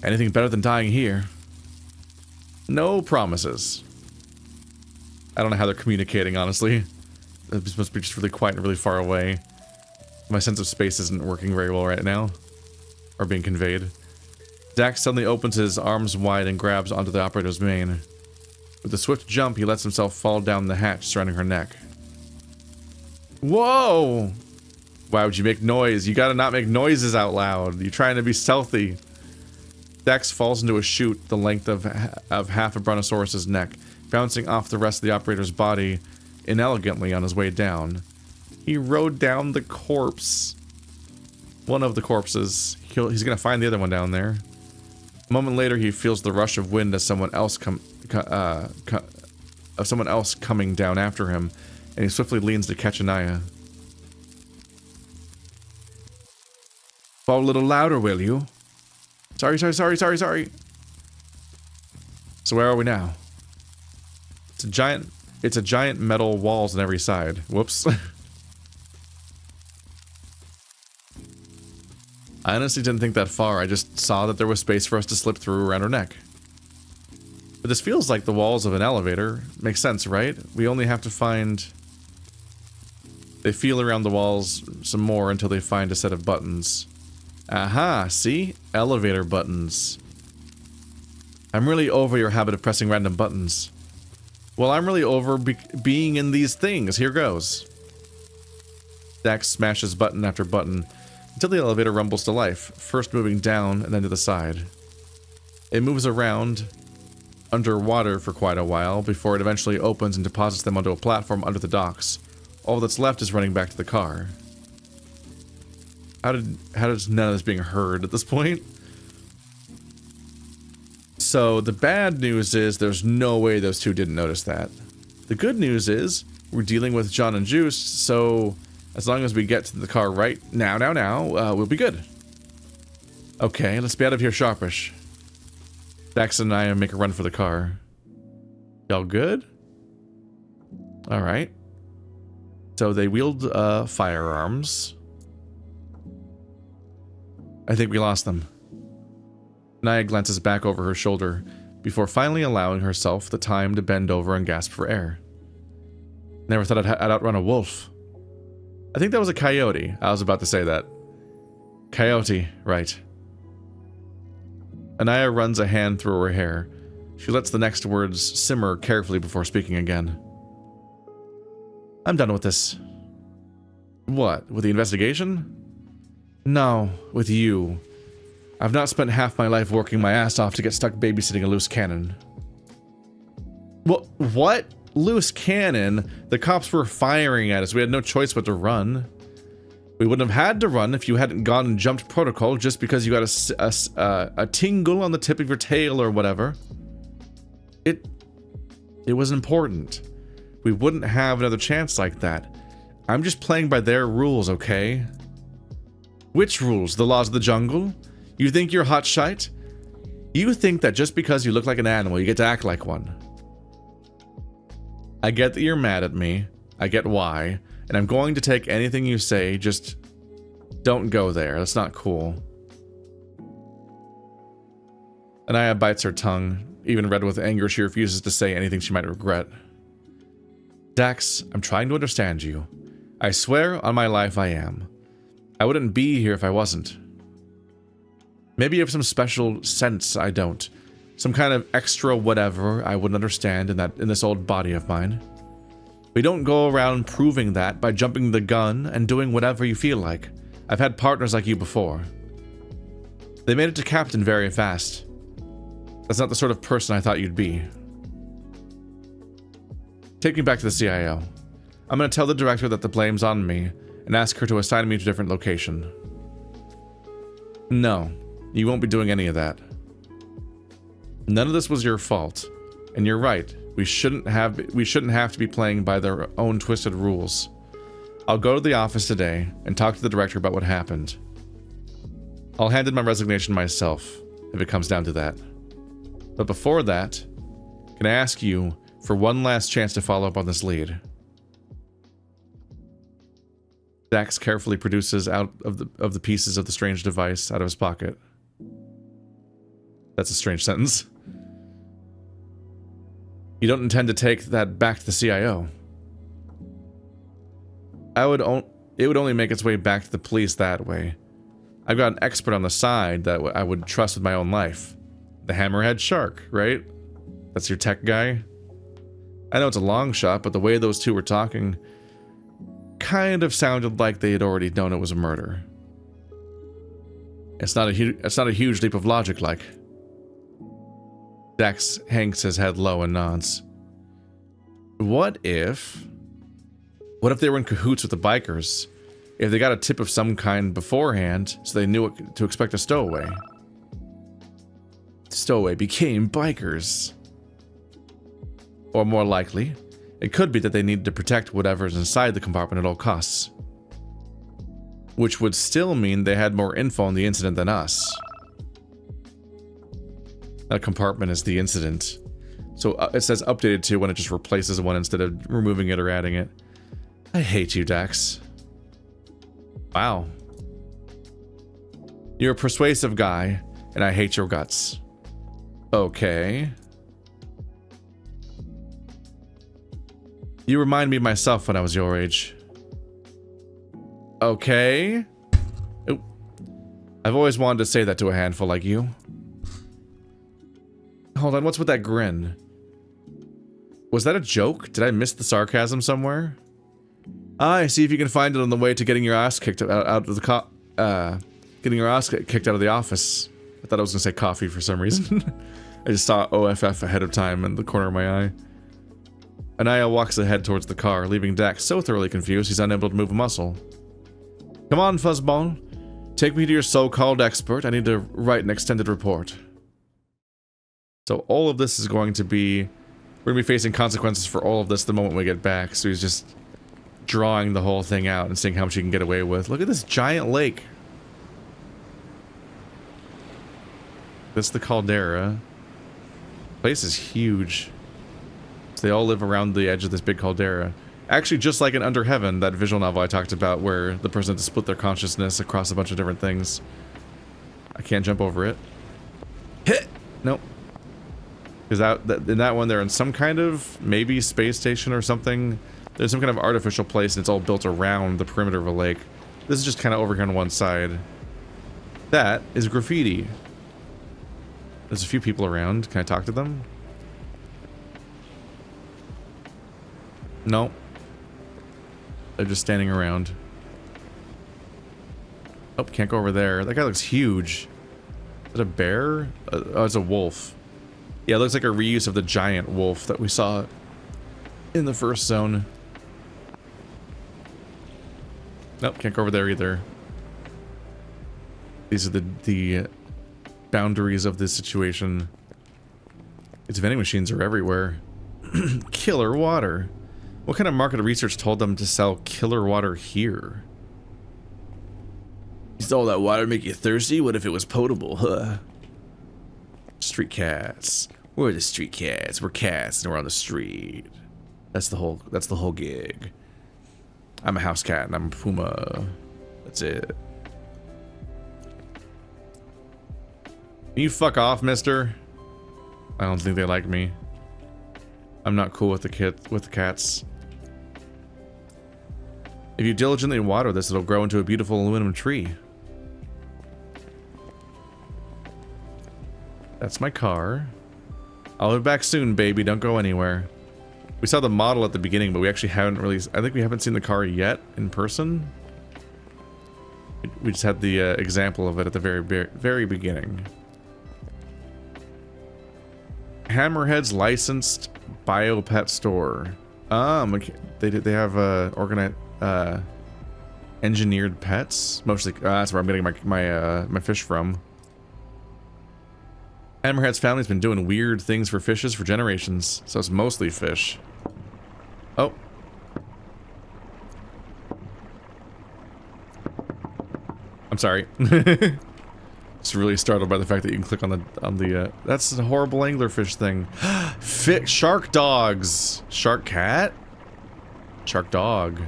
Anything better than dying here. No promises. I don't know how they're communicating, honestly. This must be just really quiet and really far away. My sense of space isn't working very well right now. Or being conveyed. Dax suddenly opens his arms wide and grabs onto the operator's mane. With a swift jump, he lets himself fall down the hatch surrounding her neck. Whoa! Why would you make noise? You gotta not make noises out loud. You're trying to be stealthy. Dax falls into a chute the length of half a brontosaurus's neck, bouncing off the rest of the operator's body inelegantly on his way down. He rode down the corpse. One of the corpses. He's gonna find the other one down there. A moment later, he feels the rush of wind as someone else coming down after him, and he swiftly leans to catch Anaya. Fall a little louder, will you? Sorry. So where are we now? It's a giant metal walls on every side. Whoops. I honestly didn't think that far. I just saw that there was space for us to slip through around her neck. But this feels like the walls of an elevator. Makes sense, right? We only have to find... They feel around the walls some more until they find a set of buttons. Aha, see? Elevator buttons. I'm really over your habit of pressing random buttons. Well, I'm really over being in these things. Here goes. Dax smashes button after button until the elevator rumbles to life, first moving down and then to the side. It moves around underwater for quite a while before it eventually opens and deposits them onto a platform under the docks. All that's left is running back to the car. How does none of this being heard at this point? So the bad news is there's no way those two didn't notice that. The good news is we're dealing with John and Juice, so as long as we get to the car right now, we'll be good. Okay, let's be out of here sharpish. Dax and Anaya make a run for the car. Y'all good? Alright. So they wield firearms. I think we lost them. Anaya glances back over her shoulder before finally allowing herself the time to bend over and gasp for air. Never thought I'd outrun a wolf. I think that was a coyote. I was about to say that. Coyote, right. Anaya runs a hand through her hair. She lets the next words simmer carefully before speaking again. I'm done with this. What, with the investigation? No, with you. I've not spent half my life working my ass off to get stuck babysitting a loose cannon. What? Loose cannon? The cops were firing at us. We had no choice but to run. We wouldn't have had to run if you hadn't gone and jumped protocol just because you got a tingle on the tip of your tail or whatever. It was important. We wouldn't have another chance like that. I'm just playing by their rules, okay? Which rules? The laws of the jungle? You think you're hot shite? You think that just because you look like an animal, you get to act like one. I get that you're mad at me. I get why. And I'm going to take anything you say, just don't go there. That's not cool. Anaya bites her tongue. Even red with anger, she refuses to say anything she might regret. Dax, I'm trying to understand you. I swear on my life I am. I wouldn't be here if I wasn't. Maybe you have some special sense I don't. Some kind of extra whatever I wouldn't understand in this old body of mine. We don't go around proving that by jumping the gun and doing whatever you feel like. I've had partners like you before. They made it to captain very fast. That's not the sort of person I thought you'd be. Take me back to the CIO. I'm going to tell the director that the blame's on me and ask her to assign me to a different location. No, you won't be doing any of that. None of this was your fault. And you're right. We shouldn't have to be playing by their own twisted rules. I'll go to the office today and talk to the director about what happened. I'll hand in my resignation myself, if it comes down to that. But before that, can I ask you for one last chance to follow up on this lead? Dax carefully produces out of the pieces of the strange device out of his pocket. That's a strange sentence. You don't intend to take that back to the CIO. It would only make its way back to the police that way. I've got an expert on the side that I would trust with my own life. The hammerhead shark, right? That's your tech guy? I know it's a long shot, but the way those two were talking kind of sounded like they had already known it was a murder. It's not a huge leap of logic, like. Dax hangs his head low and nods. What if they were in cahoots with the bikers? If they got a tip of some kind beforehand, so they knew what to expect a stowaway. Stowaway became bikers. Or more likely, it could be that they needed to protect whatever's inside the compartment at all costs. Which would still mean they had more info on the incident than us. That compartment is the incident. So it says updated to when it just replaces one instead of removing it or adding it. I hate you, Dax. Wow. You're a persuasive guy, and I hate your guts. Okay. You remind me of myself when I was your age. Okay. Ooh. I've always wanted to say that to a handful like you. Hold on, what's with that grin? Was that a joke? Did I miss the sarcasm somewhere? See if you can find it on the way to getting your ass kicked out of the getting your ass kicked out of the office. I thought I was gonna say coffee for some reason. I just saw OFF ahead of time in the corner of my eye. Anaya walks ahead towards the car, leaving Dax so thoroughly confused he's unable to move a muscle. Come on, Fuzzball. Take me to your so-called expert. I need to write an extended report. So all of this is going to be We're gonna be facing consequences for all of this the moment we get back, so he's just drawing the whole thing out and seeing how much he can get away with. Look at this giant lake. That's the caldera. The place is huge. So they all live around the edge of this big caldera. Actually, just like in Under Heaven, that visual novel I talked about, where the person had to split their consciousness across a bunch of different things. I can't jump over it. Hit! Nope. Because in that one, they're in some kind of, maybe space station or something. There's some kind of artificial place, and it's all built around the perimeter of a lake. This is just kind of over here on one side. That is graffiti. There's a few people around. Can I talk to them? No. They're just standing around. Oh, can't go over there. That guy looks huge. Is it a bear? Oh, it's a wolf. Yeah, it looks like a reuse of the giant wolf that we saw in the first zone. Nope, can't go over there either. These are the boundaries of this situation. These vending machines are everywhere. Killer water. What kind of market research told them to sell killer water here? Does all that water make you thirsty? What if it was potable, huh? Street cats. We're the street cats. We're cats and we're on the street. That's the whole gig. I'm a house cat and I'm a puma. That's it. Can you fuck off, mister? I don't think they like me. I'm not cool with the cats. If you diligently water this, it'll grow into a beautiful aluminum tree. That's my car. I'll be back soon, baby. Don't go anywhere. We saw the model at the beginning, but we actually haven't really... I think we haven't seen the car yet in person. We just had the example of it at the very beginning. Hammerhead's licensed biopet store. They have engineered pets. Mostly, that's where I'm getting my fish from. Hammerhead's family's been doing weird things for fishes for generations, so it's mostly fish. Oh. I'm sorry. Just really startled by the fact that you can click on the that's a horrible anglerfish thing. Shark dogs. Shark cat? Shark dog.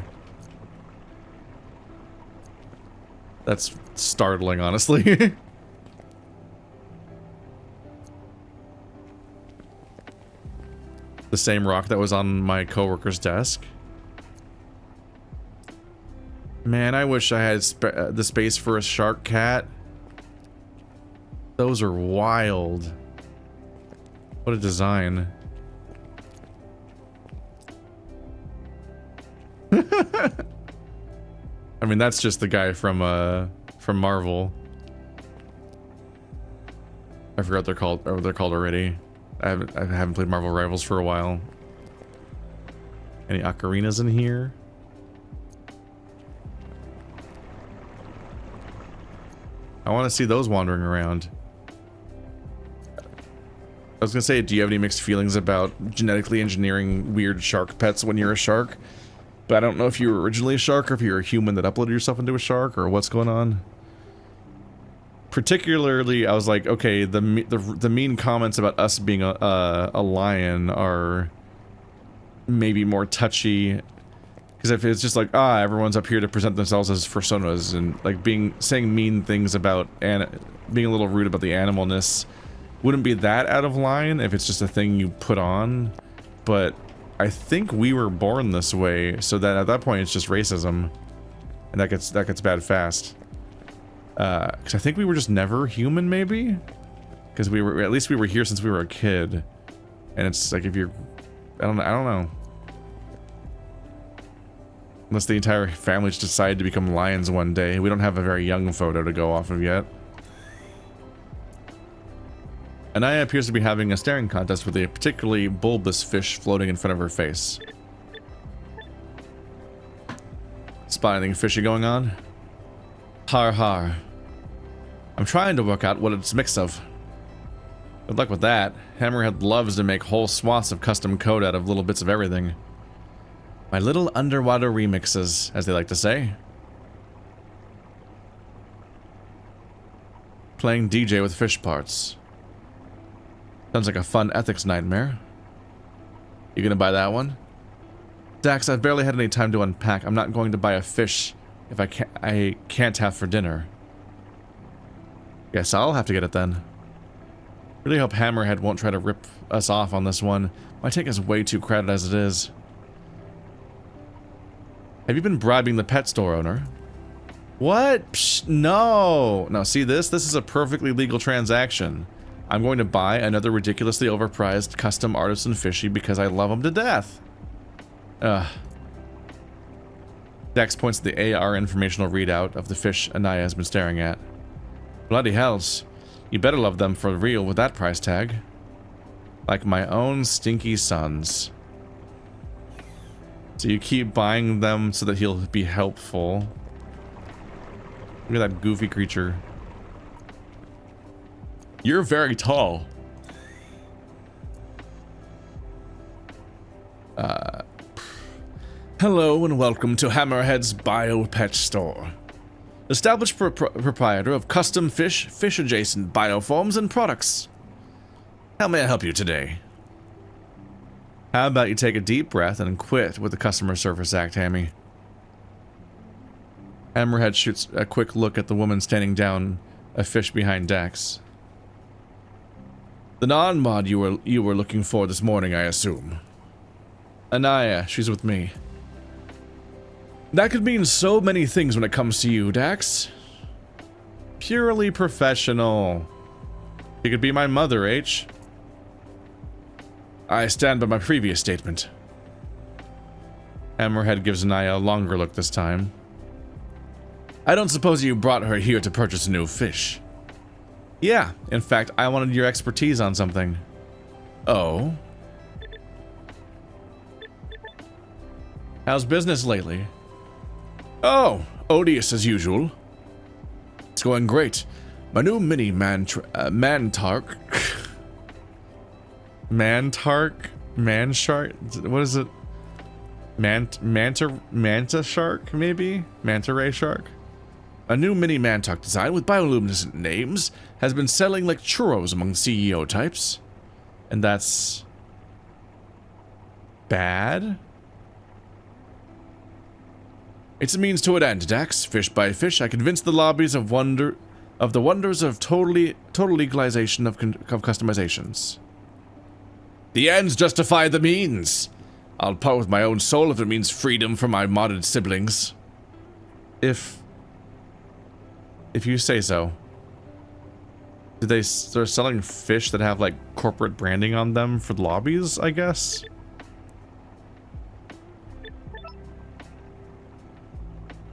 That's startling, honestly. The same rock that was on my coworker's desk. Man, I wish I had the space for a shark cat. Those are wild. What a design. I mean, that's just the guy from Marvel. I forgot what they're called already. I haven't played Marvel Rivals for a while. Any ocarinas in here? I want to see those wandering around. I was gonna say, do you have any mixed feelings about genetically engineering weird shark pets when you're a shark? But I don't know if you were originally a shark or if you're a human that uploaded yourself into a shark or what's going on. Particularly, I was like, okay, the mean comments about us being a lion are maybe more touchy, because if it's just like, everyone's up here to present themselves as personas and like saying mean things about being a little rude about the animalness, wouldn't be that out of line if it's just a thing you put on. But I think we were born this way, so that at that point it's just racism, and that gets bad fast. Because I think we were just never human, maybe? Because at least we were here since we were a kid. And it's like, if you're... I don't know. Unless the entire family just decided to become lions one day. We don't have a very young photo to go off of yet. Anaya appears to be having a staring contest with a particularly bulbous fish floating in front of her face. Spot anything fishy going on? Har har. I'm trying to work out what it's a mix of. Good luck with that. Hammerhead loves to make whole swaths of custom code out of little bits of everything. My little underwater remixes, as they like to say. Playing DJ with fish parts. Sounds like a fun ethics nightmare. You gonna buy that one? Dax, I've barely had any time to unpack. I'm not going to buy a fish if I can't have for dinner. Guess I'll have to get it then. Really hope Hammerhead won't try to rip us off on this one. My tank is way too crowded as it is. Have you been bribing the pet store owner? What? Psh, no. No, see this? This is a perfectly legal transaction. I'm going to buy another ridiculously overpriced custom artisan fishy because I love them to death. Ugh. Dax points to the AR informational readout of the fish Anaya has been staring at. Bloody hells. You better love them for real with that price tag. Like my own stinky sons. So you keep buying them so that he'll be helpful. Look at that goofy creature. You're very tall. Hello and welcome to Hammerhead's Bio-Pet Store. Established proprietor of custom fish-adjacent bioforms and products. How may I help you today? How about you take a deep breath and quit with the Customer Service Act, Hammy? Hammerhead shoots a quick look at the woman standing down a fish behind Dax. The non-mod you were looking for this morning, I assume. Anaya, she's with me. That could mean so many things when it comes to you, Dax. Purely professional. You could be my mother, H. I stand by my previous statement. Hammerhead gives Anaya a longer look this time. I don't suppose you brought her here to purchase a new fish. Yeah, in fact, I wanted your expertise on something. Oh? How's business lately? Oh, odious as usual. It's going great. My new mini Mantark. Manshark? What is it? Manta shark, maybe? Manta ray shark? A new mini Mantark design with bioluminescent names has been selling like churros among CEO types. And that's bad? It's a means to an end, Dax. Fish by fish, I convinced the lobbies of the wonders of total legalization of customizations. The ends justify the means. I'll part with my own soul if it means freedom for my modded siblings. If you say so. They're selling fish that have like corporate branding on them for the lobbies, I guess?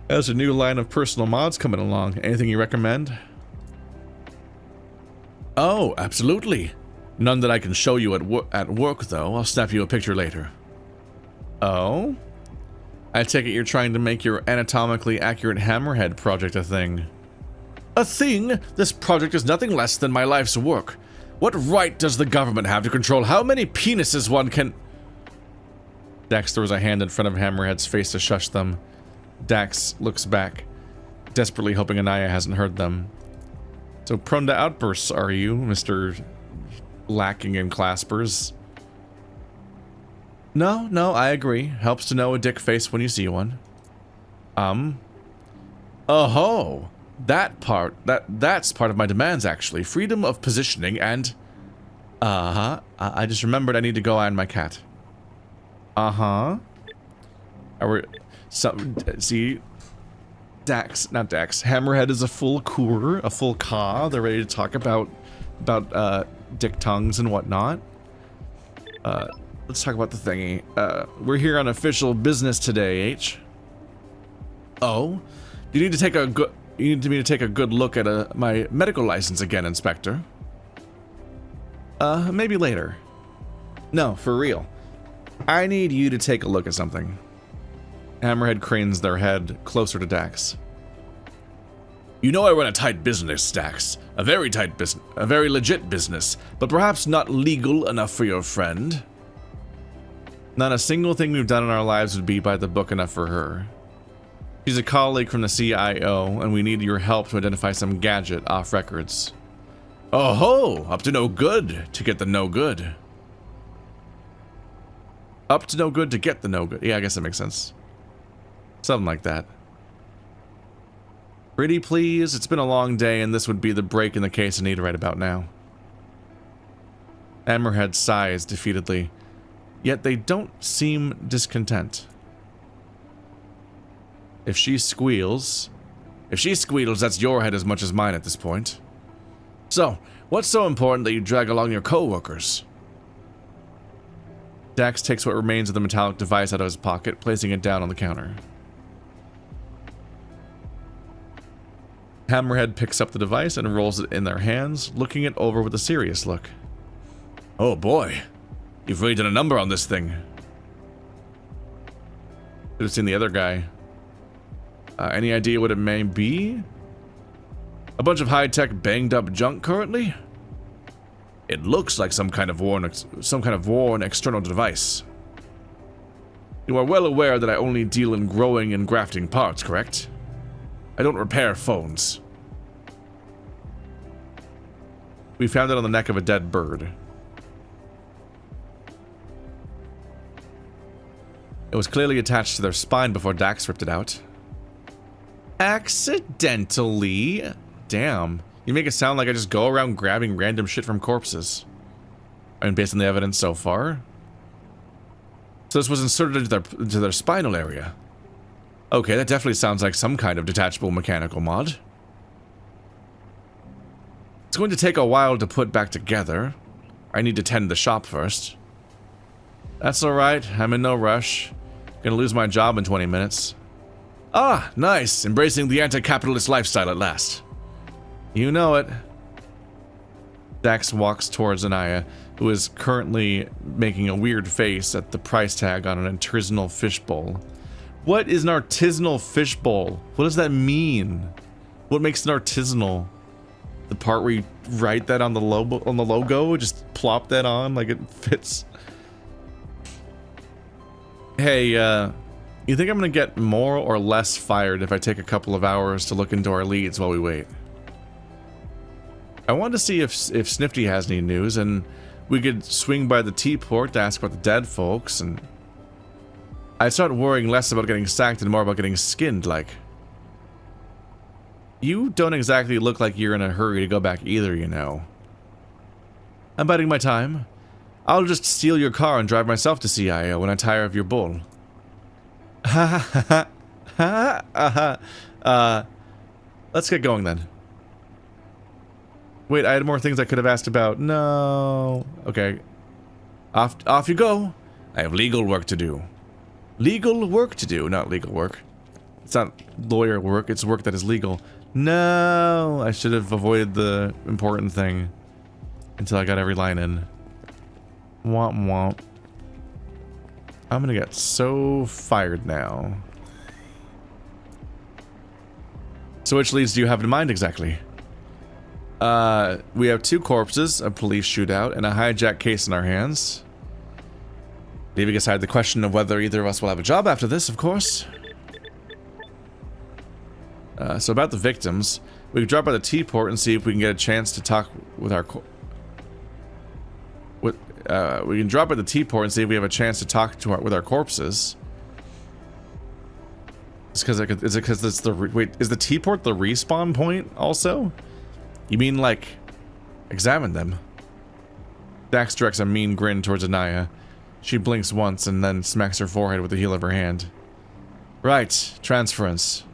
There's a new line of personal mods coming along. Anything you recommend? Oh, absolutely. None that I can show you at work, though. I'll snap you a picture later. Oh? I take it you're trying to make your anatomically accurate Hammerhead project a thing. A thing? This project is nothing less than my life's work. What right does the government have to control how many penises one can... Dax throws a hand in front of Hammerhead's face to shush them. Dax looks back, desperately hoping Anaya hasn't heard them. So prone to outbursts, are you, Mr. Lacking in claspers? No, I agree. Helps to know a dick face when you see one. Oh-ho! That's part of my demands, actually. Freedom of positioning and... I just remembered I need to go iron my cat. See, not Dax. Hammerhead is a full cour, a full ka. They're ready to talk about dick tongues and whatnot. Let's talk about the thingy. We're here on official business today, H. Oh, you need me to take a good look at my medical license again, Inspector. Maybe later. No, for real. I need you to take a look at something. Hammerhead cranes their head closer to Dax. You know I run a tight business, Dax. A very tight business. A very legit business. But perhaps not legal enough for your friend. Not a single thing we've done in our lives would be by the book enough for her. She's a colleague from the CIO, and we need your help to identify some gadget off records. Oh ho! Up to no good to get the no good. Up to no good to get the no good. Yeah, I guess that makes sense. Something like that. Pretty please, it's been a long day and this would be the break in the case I need right about now. Hammerhead sighs defeatedly, yet they don't seem discontent. If she squeals, that's your head as much as mine at this point. So, what's so important that you drag along your co-workers? Dax takes what remains of the metallic device out of his pocket, placing it down on the counter. Hammerhead picks up the device and rolls it in their hands, looking it over with a serious look. Oh boy, you've really done a number on this thing. Should have seen the other guy. Any idea what it may be? A bunch of high-tech banged-up junk currently? It looks like some kind of worn external device. You are well aware that I only deal in growing and grafting parts, correct? I don't repair phones. We found it on the neck of a dead bird. It was clearly attached to their spine before Dax ripped it out. Accidentally? Damn. You make it sound like I just go around grabbing random shit from corpses. I mean, based on the evidence so far. So this was inserted into their spinal area. Okay, that definitely sounds like some kind of detachable mechanical mod. It's going to take a while to put back together. I need to tend the shop first. That's alright, I'm in no rush. Gonna lose my job in 20 minutes. Ah, nice, embracing the anti-capitalist lifestyle at last. You know it. Dax walks towards Anaya, who is currently making a weird face at the price tag on an artisanal fishbowl. What is an artisanal fishbowl? What does that mean? What makes an artisanal? The part where you write that on the logo, just plop that on like it fits. Hey, you think I'm gonna get more or less fired if I take a couple of hours to look into our leads while we wait? I wanted to see if Snifty has any news, and we could swing by the T-port to ask about the dead folks, and I start worrying less about getting sacked and more about getting skinned, like. You don't exactly look like you're in a hurry to go back either, you know. I'm biding my time. I'll just steal your car and drive myself to CIO when I tire of your bull. Ha ha ha ha ha. Let's get going then. Wait, I had more things I could have asked about. No. Okay. Off you go. I have legal work to do. Legal work to do, not legal work. It's not lawyer work, it's work that is legal. No, I should have avoided the important thing until I got every line in. Womp womp. I'm gonna get so fired now. So which leads do you have in mind exactly? We have 2 corpses, a police shootout, and a hijack case in our hands. Leaving aside the question of whether either of us will have a job after this, of course. So about the victims, we can drop by the T-port and see if we can get a chance to talk with our we can drop by the T-port and see if we have a chance to talk to with our corpses. It's because it's the wait, is the T-port the respawn point also? You mean like examine them? Dax directs a mean grin towards Anaya. She blinks once and then smacks her forehead with the heel of her hand. Right, transference.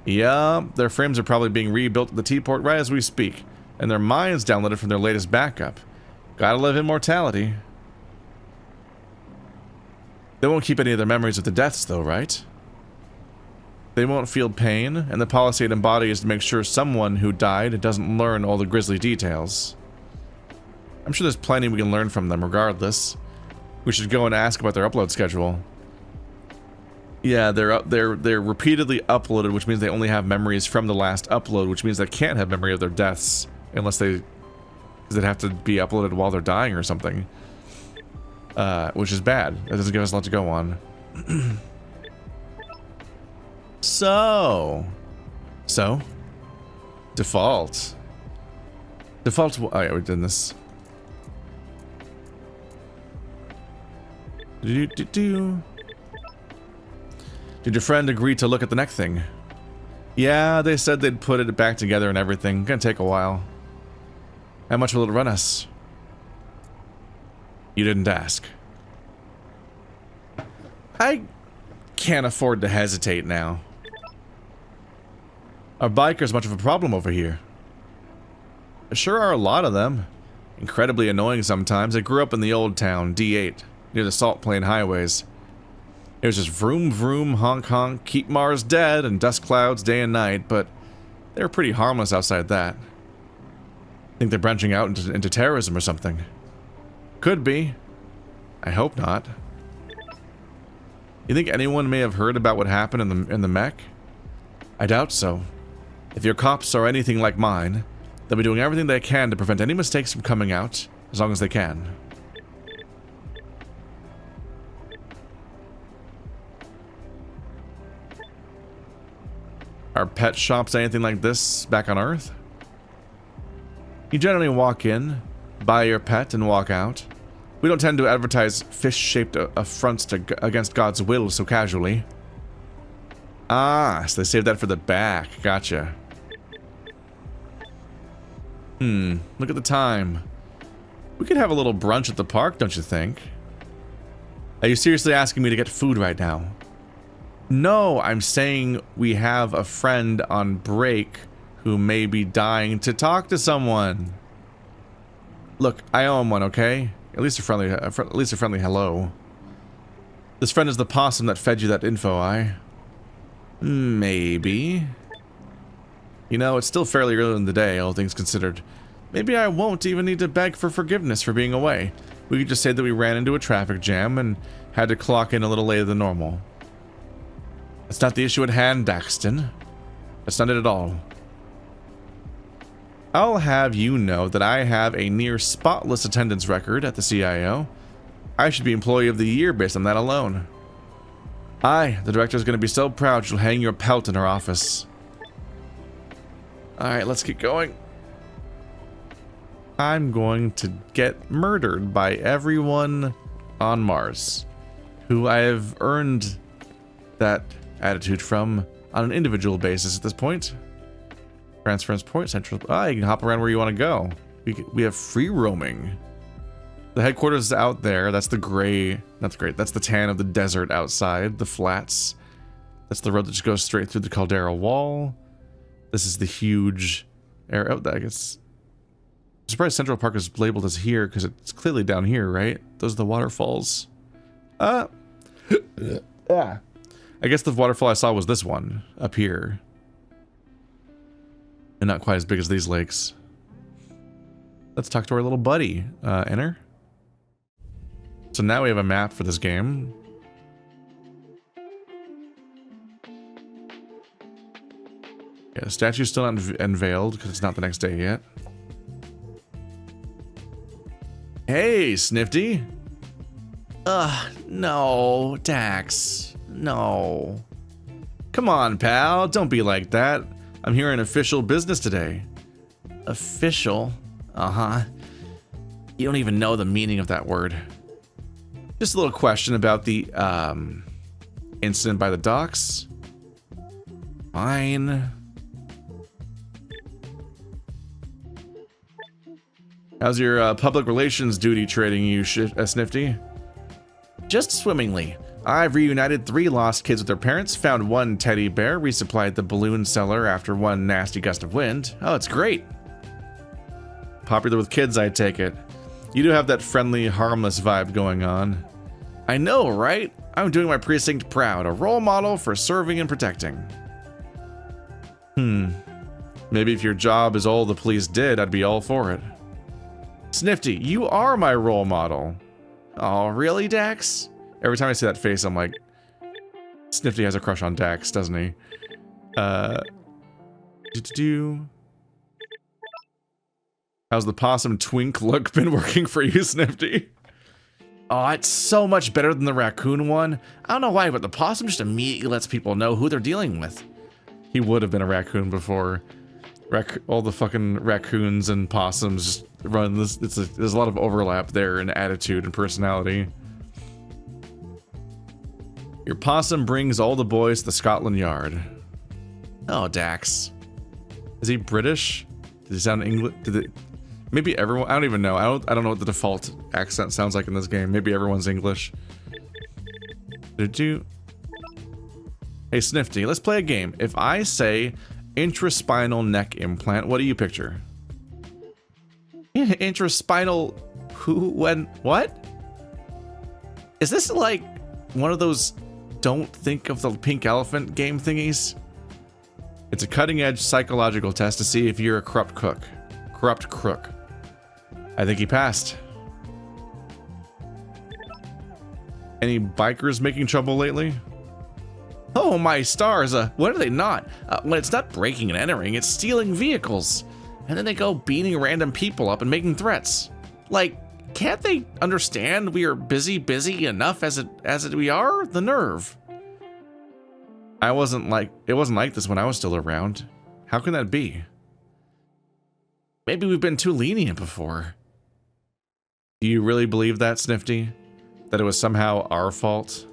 Yeah, their frames are probably being rebuilt at the T-port right as we speak, and their minds downloaded from their latest backup. Gotta love immortality. They won't keep any of their memories of the deaths though, right? They won't feel pain, and the policy it embodies is to make sure someone who died doesn't learn all the grisly details. I'm sure there's plenty we can learn from them regardless. We should go and ask about their upload schedule. Yeah, they're repeatedly uploaded, which means they only have memories from the last upload, which means they can't have memory of their deaths unless they'd have to be uploaded while they're dying or something. Which is bad. That doesn't give us a lot to go on. So, default. Oh yeah, we did this. Did your friend agree to look at the neck thing? Yeah, they said they'd put it back together and everything. Gonna take a while. How much will it run us? You didn't ask. I can't afford to hesitate now. Are bikers much of a problem over here? There sure are a lot of them. Incredibly annoying sometimes. I grew up in the old town, D8, near the Salt Plain highways. It was just vroom vroom, honk honk, keep Mars dead, and dust clouds day and night, but they were pretty harmless outside that. Think they're branching out into terrorism or something. Could be. I hope not. You think anyone may have heard about what happened in the mech? I doubt so. If your cops are anything like mine, they'll be doing everything they can to prevent any mistakes from coming out, as long as they can. Are pet shops anything like this back on Earth? You generally walk in, buy your pet, and walk out. We don't tend to advertise fish-shaped affronts against God's will so casually. Ah, so they saved that for the back. Gotcha. Look at the time. We could have a little brunch at the park, don't you think? Are you seriously asking me to get food right now? No, I'm saying we have a friend on break who may be dying to talk to someone. Look, I owe him one, okay? At least a friendly hello. This friend is the possum that fed you that info, Maybe. You know, it's still fairly early in the day, all things considered. Maybe I won't even need to beg for forgiveness for being away. We could just say that we ran into a traffic jam and had to clock in a little later than normal. That's not the issue at hand, Daxton. That's not it at all. I'll have you know that I have a near spotless attendance record at the CIO. I should be Employee of the Year based on that alone. Aye, the director is going to be so proud she'll hang your pelt in her office. Alright, let's get going. I'm going to get murdered by everyone on Mars, who I have earned that attitude from on an individual basis at this point. Transference point, central. You can hop around where you want to go. We have free roaming. The headquarters is out there. That's the gray, not the gray, that's the tan of the desert outside, the flats. That's the road that just goes straight through the caldera wall. This is the huge area. Oh, I guess. I'm surprised Central Park is labeled as here because it's clearly down here, right? Those are the waterfalls. I guess the waterfall I saw was this one up here. And not quite as big as these lakes. Let's talk to our little buddy. Enter. So now we have a map for this game. Yeah, the statue's still not unveiled because it's not the next day yet. Hey, Snifty. No, Dax. No. Come on, pal. Don't be like that. I'm here in official business today. Official? Uh-huh. You don't even know the meaning of that word. Just a little question about the, incident by the docks. Fine. How's your public relations duty treating you, Snifty? Just swimmingly. I've reunited 3 lost kids with their parents, found 1 teddy bear, resupplied the balloon cellar after 1 nasty gust of wind. Oh, it's great. Popular with kids, I take it. You do have that friendly, harmless vibe going on. I know, right? I'm doing my precinct proud, a role model for serving and protecting. Maybe if your job is all the police did, I'd be all for it. Snifty, you are my role model. Oh, really, Dax? Every time I see that face, I'm like, Snifty has a crush on Dax, doesn't he? How's the possum twink look been working for you, Snifty? Oh, it's so much better than the raccoon one. I don't know why, but the possum just immediately lets people know who they're dealing with. He would have been a raccoon before. All the fucking raccoons and possums just run this. There's a lot of overlap there in attitude and personality. Your possum brings all the boys to Scotland Yard. Oh, Dax. Is he British? Did he sound English? Maybe everyone. I don't even know. I don't know what the default accent sounds like in this game. Maybe everyone's English. Hey, Snifty, let's play a game. If I say intraspinal neck implant, what do you picture? Intraspinal who, when, what? Is this like one of those don't think of the pink elephant game thingies? It's a cutting-edge psychological test to see if you're a corrupt crook. I think he passed. Any bikers making trouble lately? Oh my stars, what are they not? When it's not breaking and entering, it's stealing vehicles. And then they go beating random people up and making threats. Like, can't they understand we are busy enough as we are? The nerve. It wasn't like this when I was still around. How can that be? Maybe we've been too lenient before. Do you really believe that, Snifty? That it was somehow our fault?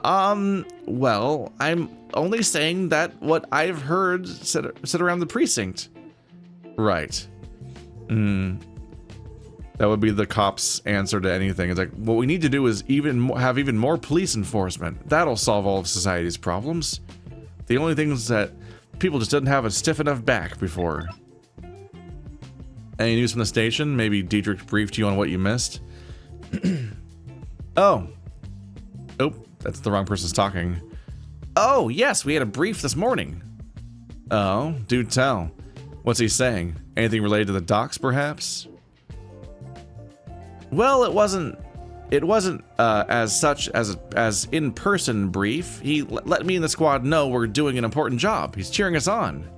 Well, I'm only saying that what I've heard said around the precinct. Right. That would be the cops' answer to anything. It's like, what we need to do is have even more police enforcement. That'll solve all of society's problems. The only thing is that people just didn't have a stiff enough back before. Any news from the station? Maybe Diedrich briefed you on what you missed? Oh. Nope, that's the wrong person's talking. Oh, yes, we had a brief this morning. Oh, do tell. What's he saying? Anything related to the docks, perhaps? Well, it wasn't as such as in-person brief. He let me and the squad know we're doing an important job. He's cheering us on.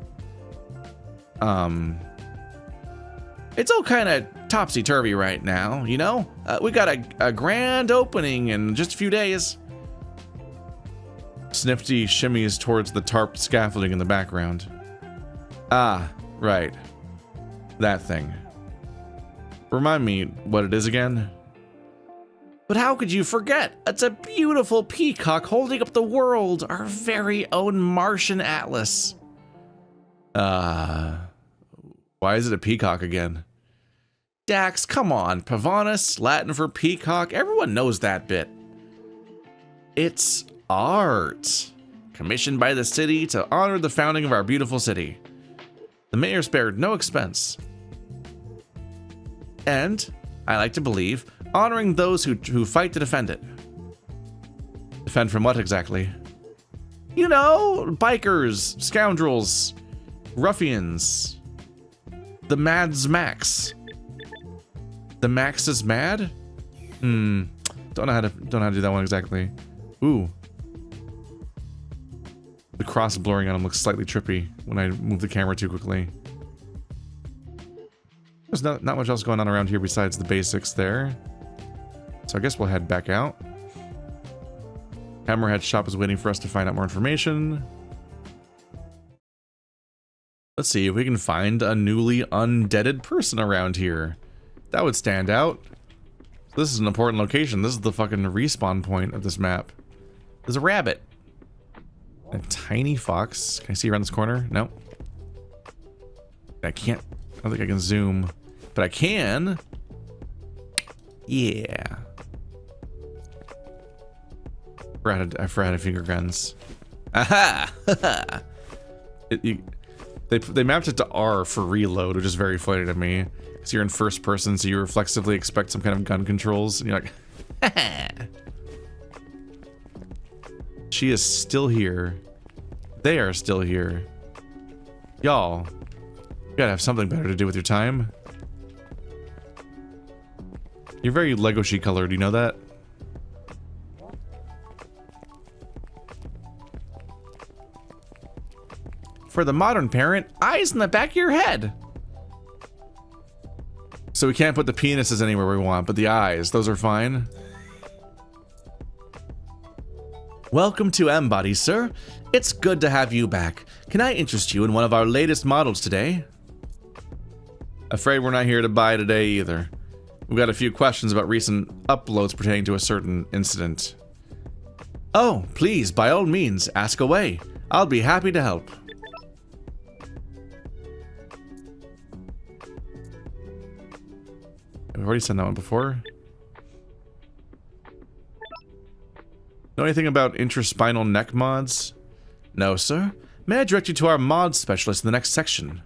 It's all kind of topsy-turvy right now, you know? We got a grand opening in just a few days. Snifty shimmies towards the tarped scaffolding in the background. Ah, right. That thing. Remind me what it is again? But how could you forget? It's a beautiful peacock holding up the world, our very own Martian atlas. Why is it a peacock again? Dax, come on. Pavonis, Latin for peacock. Everyone knows that bit. It's art. Commissioned by the city to honor the founding of our beautiful city. The mayor spared no expense. And, I like to believe, honoring those who fight to defend it. Defend from what exactly? You know, bikers, scoundrels, ruffians. The Mad's Max. The Max is mad? Don't know how to do that one exactly. Ooh. The cross blurring on him looks slightly trippy when I move the camera too quickly. There's not much else going on around here besides the basics there. So I guess we'll head back out. Hammerhead shop is waiting for us to find out more information. Let's see if we can find a newly undeaded person around here. That would stand out. This is an important location. This is the fucking respawn point of this map. There's a rabbit. A tiny fox. Can I see around this corner? No. I can't. I don't think I can zoom. But I can. Yeah. I forgot how finger guns. Aha! They mapped it to R for reload, which is very funny to me. Because you're in first person, so you reflexively expect some kind of gun controls, and you're like, haha. She is still here. They are still here. Y'all, you gotta have something better to do with your time. You're very Lego-she colored, you know that? For the modern parent, eyes in the back of your head. So we can't put the penises anywhere we want, but the eyes, those are fine. Welcome to M-Body, sir. It's good to have you back. Can I interest you in one of our latest models today? Afraid we're not here to buy today either. We've got a few questions about recent uploads pertaining to a certain incident. Oh, please, by all means, ask away. I'll be happy to help. We've already seen that one before. Know anything about intraspinal neck mods? No, sir. May I direct you to our mod specialist in the next section?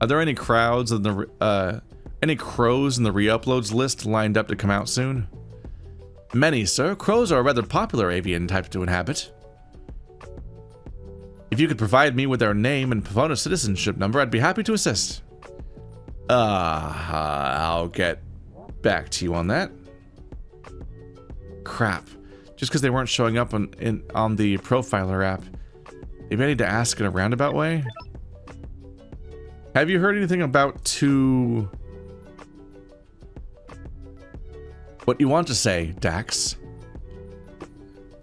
Are there any crowds in the any crows in the re-uploads list lined up to come out soon? Many, sir. Crows are a rather popular avian type to inhabit. If you could provide me with their name and Pavonis citizenship number, I'd be happy to assist. I'll get back to you on that. Crap. Just because they weren't showing up on the profiler app. Maybe I need to ask in a roundabout way? Have you heard anything about what you want to say, Dax?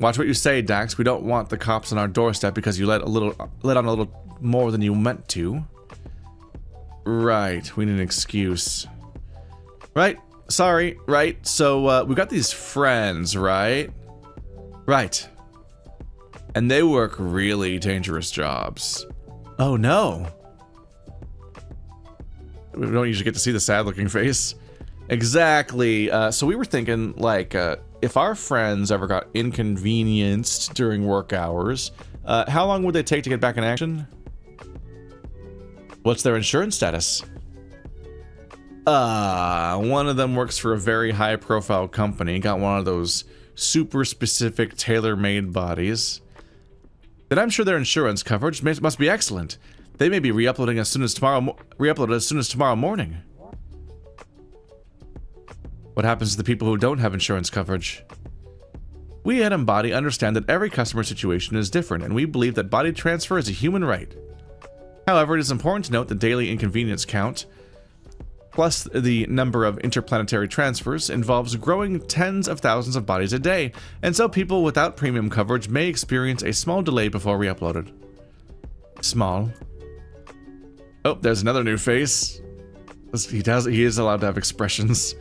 Watch what you say, Dax. We don't want the cops on our doorstep because you let on a little more than you meant to. Right, we need an excuse. Right, sorry, right. So, we've got these friends, right? Right. And they work really dangerous jobs. Oh no. We don't usually get to see the sad-looking face. Exactly. So we were thinking, like, if our friends ever got inconvenienced during work hours, how long would they take to get back in action? What's their insurance status? One of them works for a very high-profile company, got one of those super specific tailor-made bodies. Then I'm sure their insurance coverage must be excellent. They may be re-uploaded as soon as tomorrow morning. What happens to the people who don't have insurance coverage? We at Embody understand that every customer situation is different, and we believe that body transfer is a human right. However, it is important to note the daily inconvenience count, plus the number of interplanetary transfers, involves growing tens of thousands of bodies a day, and so people without premium coverage may experience a small delay before re-uploaded. Small. Oh, there's another new face. He is allowed to have expressions.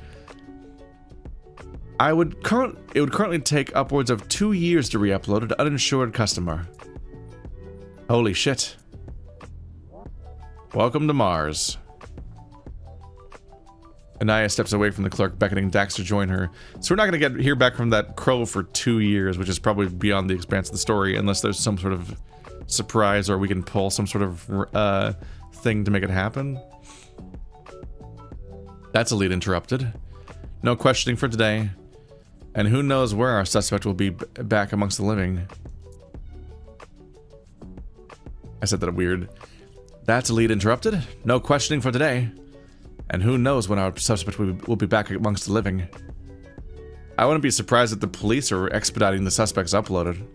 It would currently take upwards of 2 years to re-upload an uninsured customer. Holy shit. Welcome to Mars. Anaya steps away from the clerk, beckoning Dax to join her. So we're not going to hear back from that crow for 2 years, which is probably beyond the expanse of the story, unless there's some sort of surprise or we can pull some sort of thing to make it happen. That's a lead interrupted. No questioning for today. And who knows where our suspect will be back amongst the living. I said that weird. That's a lead interrupted. No questioning for today. And who knows when our suspect will be back amongst the living. I wouldn't be surprised if the police are expediting the suspects uploaded.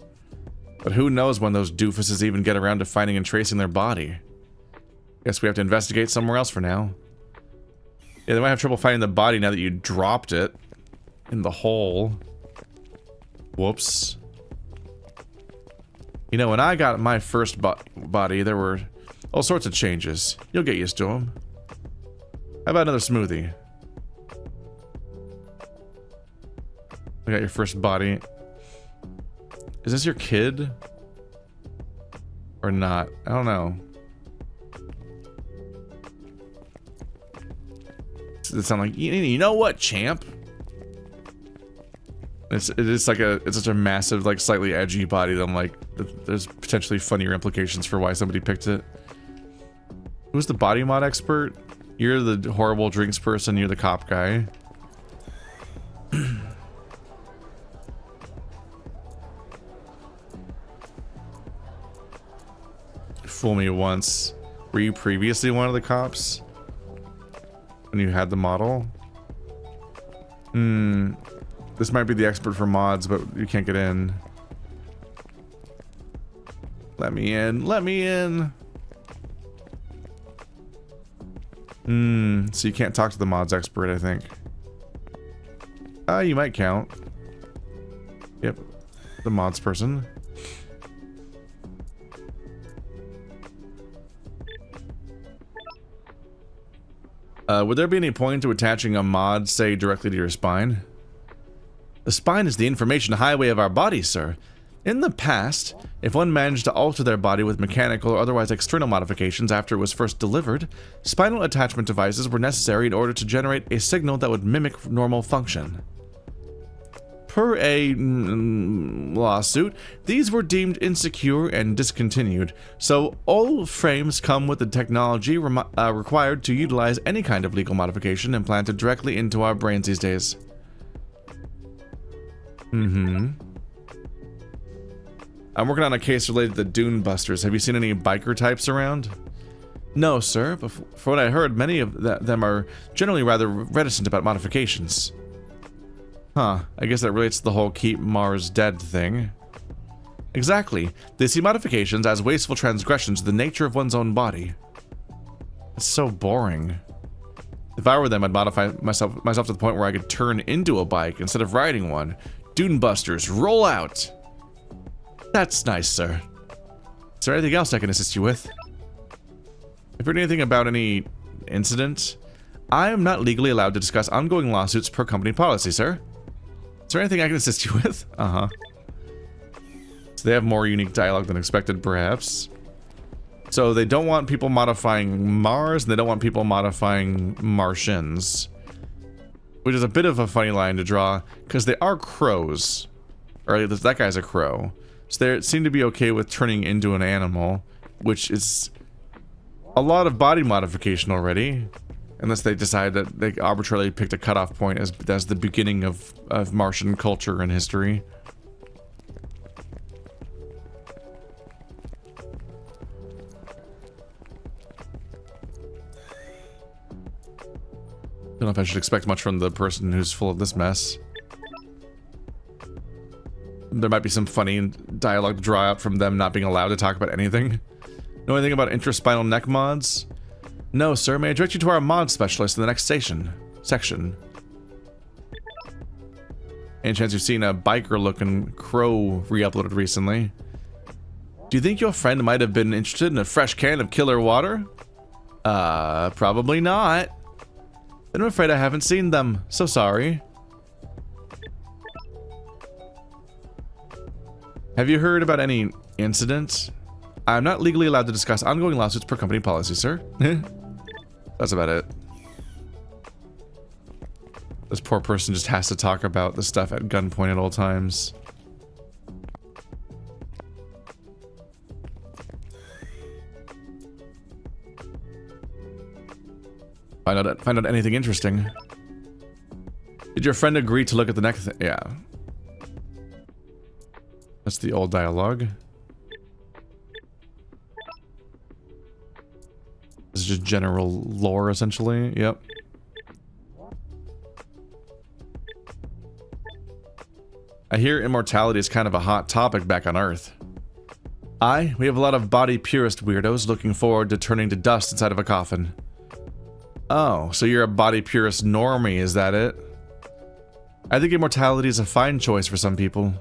But who knows when those doofuses even get around to finding and tracing their body. Guess we have to investigate somewhere else for now. Yeah, they might have trouble finding the body now that you dropped it in the hole. Whoops. You know, when I got my first body, there were all sorts of changes. You'll get used to them. How about another smoothie? I got your first body. Is this your kid? Or not? I don't know. Does it sound like, you know what, champ? It's such a massive, like, slightly edgy body that I'm like, there's potentially funnier implications for why somebody picked it. Who's the body mod expert? You're the horrible drinks person, you're the cop guy. Fool me once. Were you previously one of the cops? When you had the model? This might be the expert for mods, but you can't get in. Let me in. Let me in. So you can't talk to the mods expert, I think. You might count. Yep. The mods person. Would there be any point to attaching a mod, say, directly to your spine? The spine is the information highway of our body, sir. In the past, if one managed to alter their body with mechanical or otherwise external modifications after it was first delivered, spinal attachment devices were necessary in order to generate a signal that would mimic normal function. Per a lawsuit, these were deemed insecure and discontinued, so all frames come with the technology required to utilize any kind of legal modification implanted directly into our brains these days. I'm working on a case related to the Dune Busters. Have you seen any biker types around? No, sir, but for what I heard, many of them are generally rather reticent about modifications. Huh, I guess that relates to the whole keep Mars dead thing. Exactly. They see modifications as wasteful transgressions of the nature of one's own body. It's so boring. If I were them, I'd modify myself to the point where I could turn into a bike instead of riding one. Dune Busters, roll out! That's nice, sir. Is there anything else I can assist you with? Have you heard anything about any incident? I am not legally allowed to discuss ongoing lawsuits per company policy, sir. Is there anything I can assist you with? So they have more unique dialogue than expected, perhaps. So they don't want people modifying Mars, and they don't want people modifying Martians. Which is a bit of a funny line to draw, because they are crows. Or that guy's a crow. So they seem to be okay with turning into an animal, which is a lot of body modification already. Unless they decide that they arbitrarily picked a cutoff point as the beginning of Martian culture and history. Don't know if I should expect much from the person who's full of this mess. There might be some funny dialogue to draw out from them not being allowed to talk about anything. Know anything about intraspinal neck mods? No, sir. May I direct you to our mod specialist in the next section? Any chance you've seen a biker-looking crow re-uploaded recently? Do you think your friend might have been interested in a fresh can of killer water? Probably not. Then I'm afraid I haven't seen them. So sorry. Have you heard about any incidents? I'm not legally allowed to discuss ongoing lawsuits per company policy, sir. That's about it. This poor person just has to talk about the stuff at gunpoint at all times. Find out anything interesting. Did your friend agree to look at the next thing? Yeah. That's the old dialogue. This is just general lore, essentially. Yep. I hear immortality is kind of a hot topic back on Earth. We have a lot of body purist weirdos looking forward to turning to dust inside of a coffin. Oh, so you're a body purist normie, is that it? I think immortality is a fine choice for some people.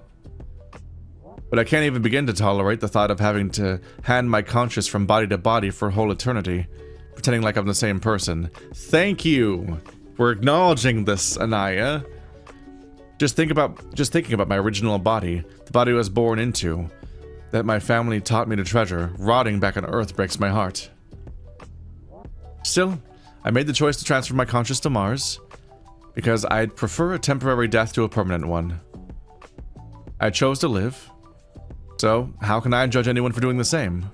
But I can't even begin to tolerate the thought of having to hand my conscience from body to body for a whole eternity, pretending like I'm the same person. Thank you for acknowledging this, Anaya. Just thinking about my original body, the body I was born into, that my family taught me to treasure, rotting back on Earth breaks my heart. Still, I made the choice to transfer my conscience to Mars, because I'd prefer a temporary death to a permanent one. I chose to live, so how can I judge anyone for doing the same?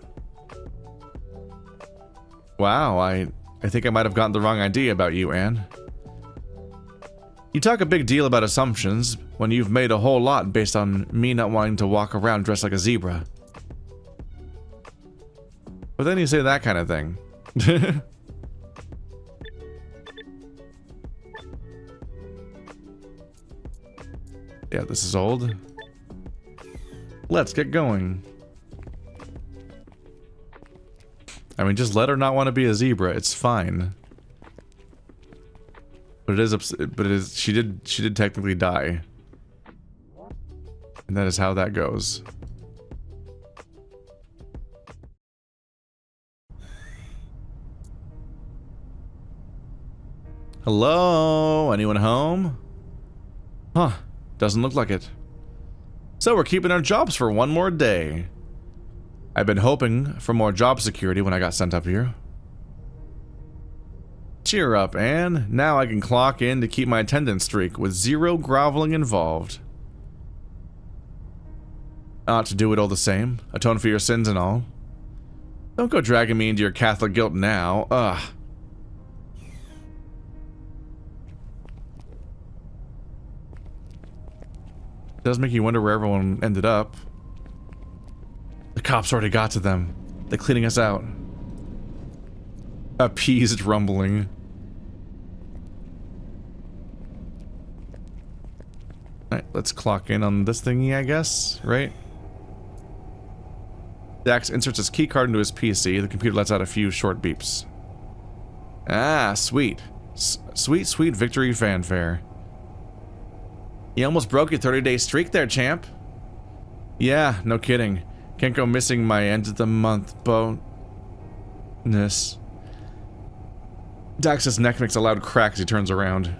Wow, I think I might have gotten the wrong idea about you, Anne. You talk a big deal about assumptions when you've made a whole lot based on me not wanting to walk around dressed like a zebra. But then you say that kind of thing. Yeah, this is old. Let's get going. I mean, just let her not want to be a zebra. It's fine. But she did technically die. And that is how that goes. Hello? Anyone home? Huh. Doesn't look like it. So we're keeping our jobs for one more day. I've been hoping for more job security when I got sent up here. Cheer up, Anne. Now I can clock in to keep my attendance streak with 0 groveling involved. I ought to do it all the same. Atone for your sins and all. Don't go dragging me into your Catholic guilt now. Ugh. It does make you wonder where everyone ended up. The cops already got to them. They're cleaning us out. Appeased rumbling. Alright, let's clock in on this thingy, I guess, right? Dax inserts his keycard into his PC. The computer lets out a few short beeps. Ah, sweet. Sweet victory fanfare. You almost broke your 30-day streak there, champ. Yeah, no kidding. Can't go missing my end of the month bonus. Dax's neck makes a loud crack as he turns around.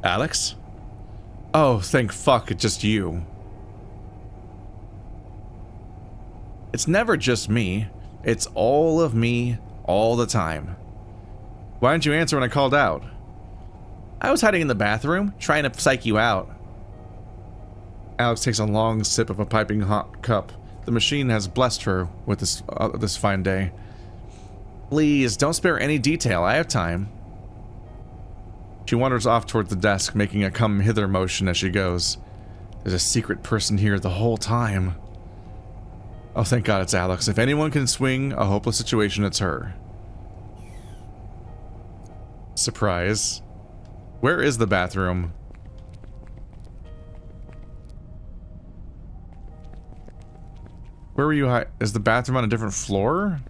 Alex? Oh, thank fuck, it's just you. It's never just me. It's all of me, all the time. Why didn't you answer when I called out? I was hiding in the bathroom, trying to psych you out. Alex takes a long sip of a piping hot cup. The machine has blessed her with this fine day. Please, don't spare any detail. I have time. She wanders off towards the desk, making a come hither motion as she goes. There's a secret person here the whole time. Oh, thank God it's Alex. If anyone can swing a hopeless situation, it's her. Surprise. Where is the bathroom? Where were you? Is the bathroom on a different floor?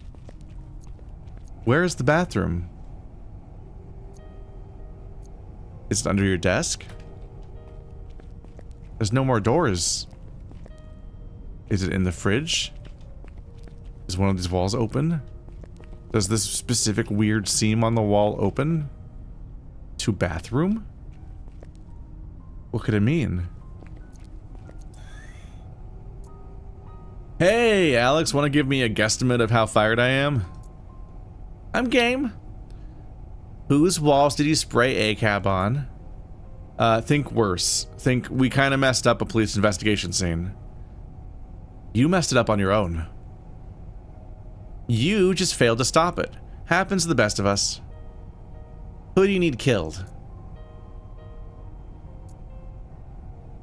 Where is the bathroom? Is it under your desk? There's no more doors. Is it in the fridge? Is one of these walls open? Does this specific weird seam on the wall open? To bathroom? What could it mean? Hey, Alex, want to give me a guesstimate of how fired I am? I'm game. Whose walls did you spray ACAB on? Think worse. Think we kind of messed up a police investigation scene. You messed it up on your own. You just failed to stop it. Happens to the best of us. Who do you need killed?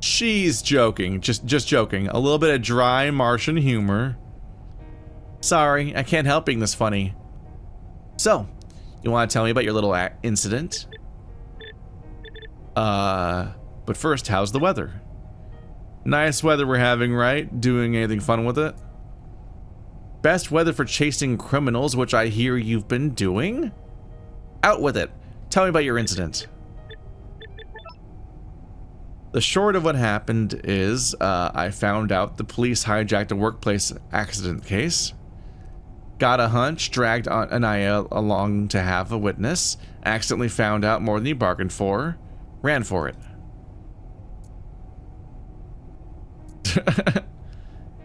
She's joking. Just joking. A little bit of dry Martian humor. Sorry, I can't help being this funny. So, you want to tell me about your little incident? But first, how's the weather? Nice weather we're having, right? Doing anything fun with it? Best weather for chasing criminals, which I hear you've been doing? Out with it. Tell me about your incident. The short of what happened is, I found out the police hijacked a workplace accident case. Got a hunch, dragged Anaya along to have a witness, accidentally found out more than he bargained for, ran for it.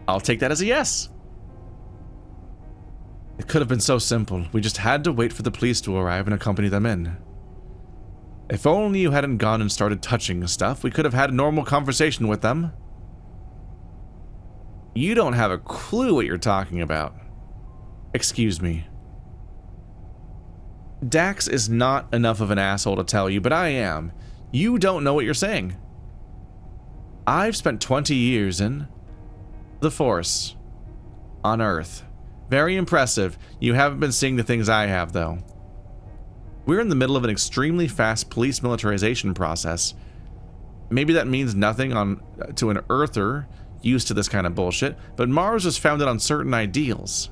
I'll take that as a yes. It could have been so simple. We just had to wait for the police to arrive and accompany them in. If only you hadn't gone and started touching stuff, we could have had a normal conversation with them. You don't have a clue what you're talking about. Excuse me. Dax is not enough of an asshole to tell you, but I am. You don't know what you're saying. I've spent 20 years in the Force. On Earth. Very impressive. You haven't been seeing the things I have, though. We're in the middle of an extremely fast police militarization process. Maybe that means nothing to an Earther used to this kind of bullshit, but Mars was founded on certain ideals.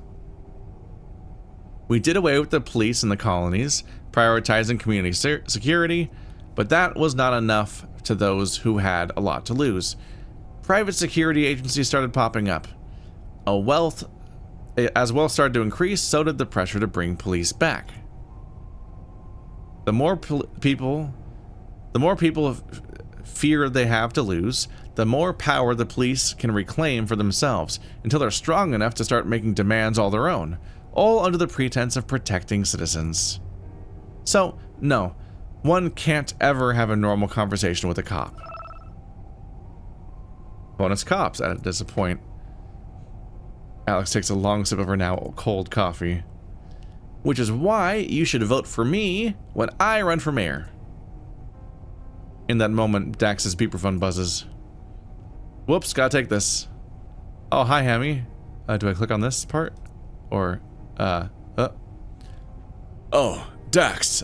We did away with the police in the colonies, prioritizing community security, but that was not enough to those who had a lot to lose. Private security agencies started popping up. As wealth started to increase, so did the pressure to bring police back. The more people fear they have to lose, the more power the police can reclaim for themselves until they're strong enough to start making demands all their own, all under the pretense of protecting citizens. So, no, one can't ever have a normal conversation with a cop. Bonus cops at a disappoint. Alex takes a long sip of her now cold coffee. Which is why you should vote for me when I run for mayor. In that moment, Dax's beeperphone buzzes. Whoops, gotta take this. Oh, hi, Hammy. Do I click on this part? Or, Oh, Dax,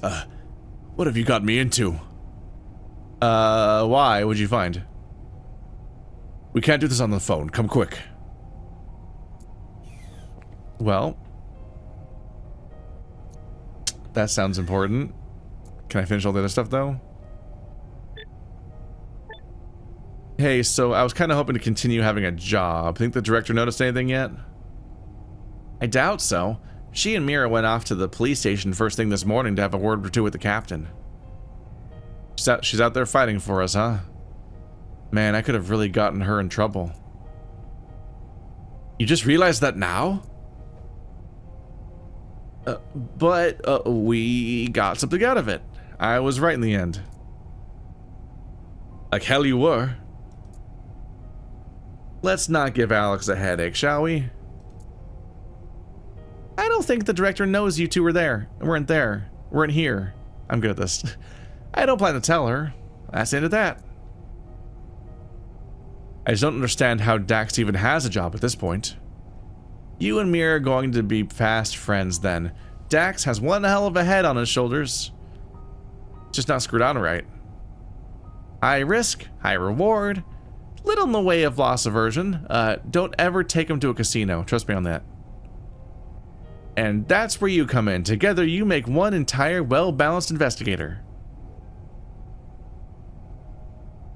what have you got me into? Why? What'd you find? We can't do this on the phone. Come quick. Well, that sounds important. Can I finish all the other stuff, though? Hey, so I was kind of hoping to continue having a job. Think the director noticed anything yet? I doubt so. She and Mira went off to the police station first thing this morning to have a word or two with the captain. She's out there fighting for us, huh? Man, I could have really gotten her in trouble. You just realized that now? But we got something out of it. I was right in the end. Like hell you were. Let's not give Alex a headache, shall we? I don't think the director knows you two were there. Weren't here. I'm good at this. I don't plan to tell her. That's the end of that. I just don't understand how Dax even has a job at this point. You and Mira are going to be fast friends then. Dax has one hell of a head on his shoulders. Just not screwed on right. High risk, high reward. Little in the way of loss aversion. Don't ever take him to a casino. Trust me on that. And that's where you come in. Together you make one entire well-balanced investigator.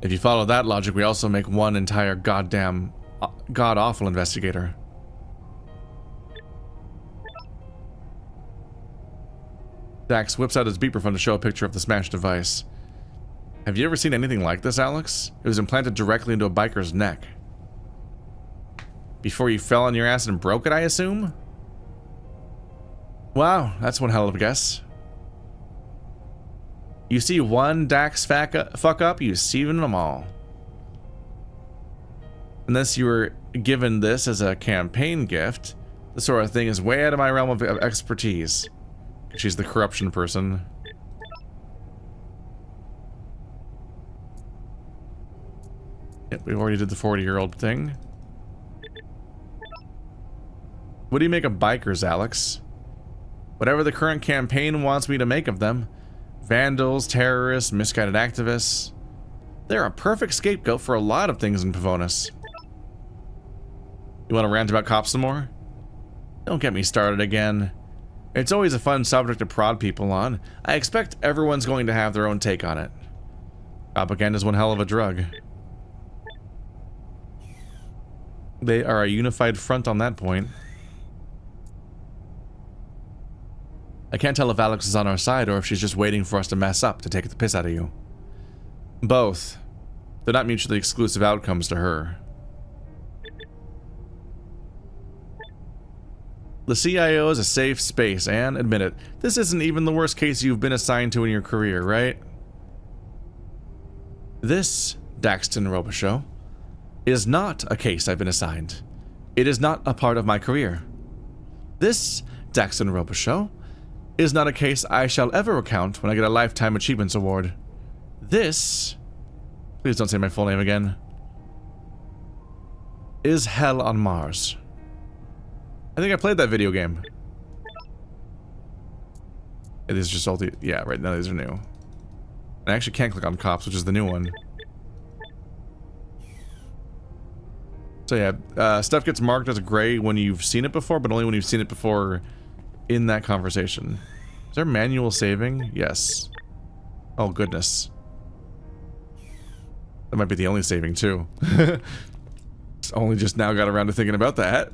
If you follow that logic, we also make one entire goddamn god-awful investigator. Dax whips out his beeperphone to show a picture of the smashed device. Have you ever seen anything like this, Alex? It was implanted directly into a biker's neck. Before you fell on your ass and broke it, I assume? Wow, that's one hell of a guess. You see one Dax fuck up, you see them all. Unless you were given this as a campaign gift, this sort of thing is way out of my realm of expertise. She's the corruption person. Yep, we already did the 40-year-old thing. What do you make of bikers, Alex? Whatever the current campaign wants me to make of them. Vandals, terrorists, misguided activists. They're a perfect scapegoat for a lot of things in Pavonis. You want to rant about cops some more? Don't get me started again. It's always a fun subject to prod people on. I expect everyone's going to have their own take on it. Propaganda's one hell of a drug. They are a unified front on that point. I can't tell if Alex is on our side or if she's just waiting for us to mess up to take the piss out of you. Both. They're not mutually exclusive outcomes to her. The CIO is a safe space, and admit it, this isn't even the worst case you've been assigned to in your career, right? This, Daxton Robichaux, is not a case I've been assigned. It is not a part of my career. This, Daxton Robichaux, is not a case I shall ever recount when I get a Lifetime Achievements Award. This, please don't say my full name again, is Hell on Mars. I think I played that video game. It is just all the, yeah, right now these are new. I actually can't click on cops, which is the new one. So yeah, stuff gets marked as gray when you've seen it before, but only when you've seen it before in that conversation. Is there manual saving? Yes. Oh, goodness. That might be the only saving, too. Only just now got around to thinking about that.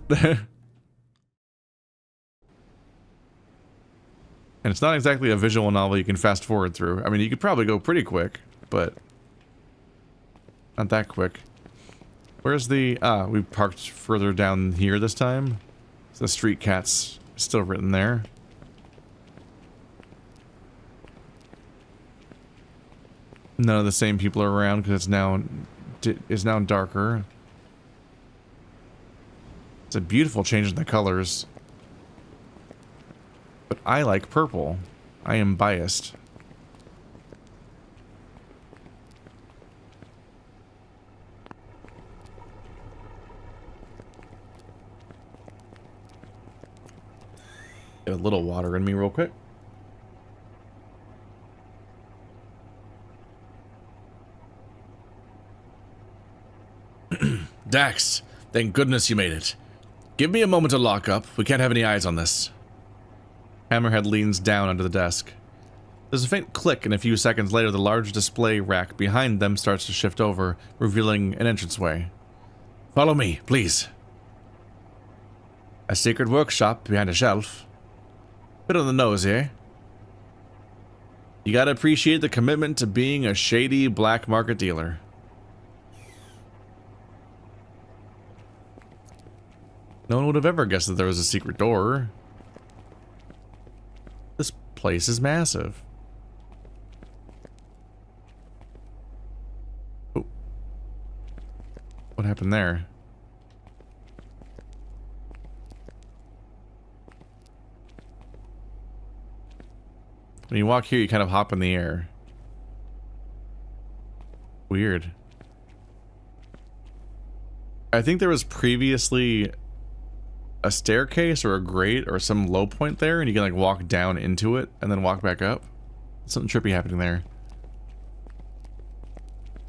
And it's not exactly a visual novel you can fast forward through. I mean, you could probably go pretty quick, but not that quick. Where's the... we parked further down here this time. So the street cat's still written there. None of the same people are around because it's now darker. It's a beautiful change in the colors. But I like purple. I am biased. Get a little water in me real quick. Dax, thank goodness you made it. Give me a moment to lock up. We can't have any eyes on this. Hammerhead leans down under the desk. There's a faint click, and a few seconds later the large display rack behind them starts to shift over, revealing an entranceway. Follow me, please. A secret workshop behind a shelf. Bit on the nose, eh? You gotta appreciate the commitment to being a shady black market dealer. No one would have ever guessed that there was a secret door. This place is massive. Oh. What happened there? When you walk here, you kind of hop in the air. Weird. I think there was previously a staircase or a grate or some low point there, and you can like walk down into it and then walk back up. Something trippy happening there.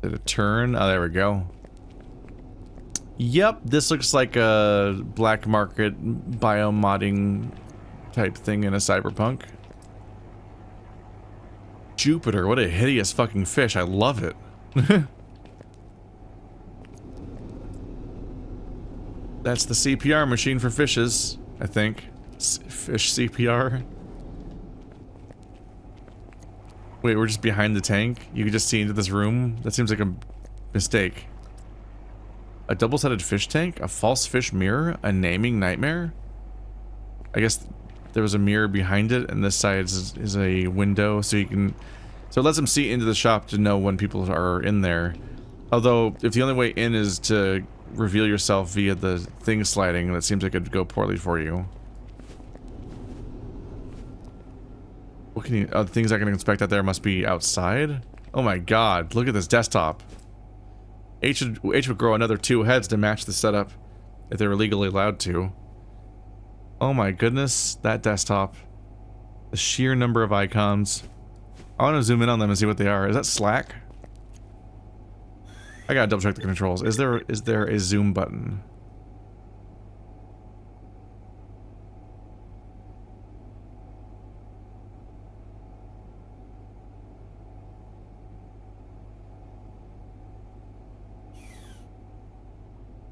Did it turn? Oh, there we go. Yep, this looks like a black market biomodding type thing in a cyberpunk. Jupiter, what a hideous fucking fish. I love it. That's the CPR machine for fishes, I think. Fish CPR. Wait, we're just behind the tank? You can just see into this room? That seems like a mistake. A double-sided fish tank? A false fish mirror? A naming nightmare? I guess there was a mirror behind it, and this side is a window, so you can... So it lets them see into the shop to know when people are in there. Although, if the only way in is to reveal yourself via the thing sliding, that seems like it would go poorly for you. What can you... the things I can inspect out there must be outside? Oh my god, look at this desktop. H would grow another 2 heads to match the setup if they were legally allowed to. Oh my goodness, that desktop. The sheer number of icons. I want to zoom in on them and see what they are. Is that Slack? I gotta double check the controls. Is there a zoom button?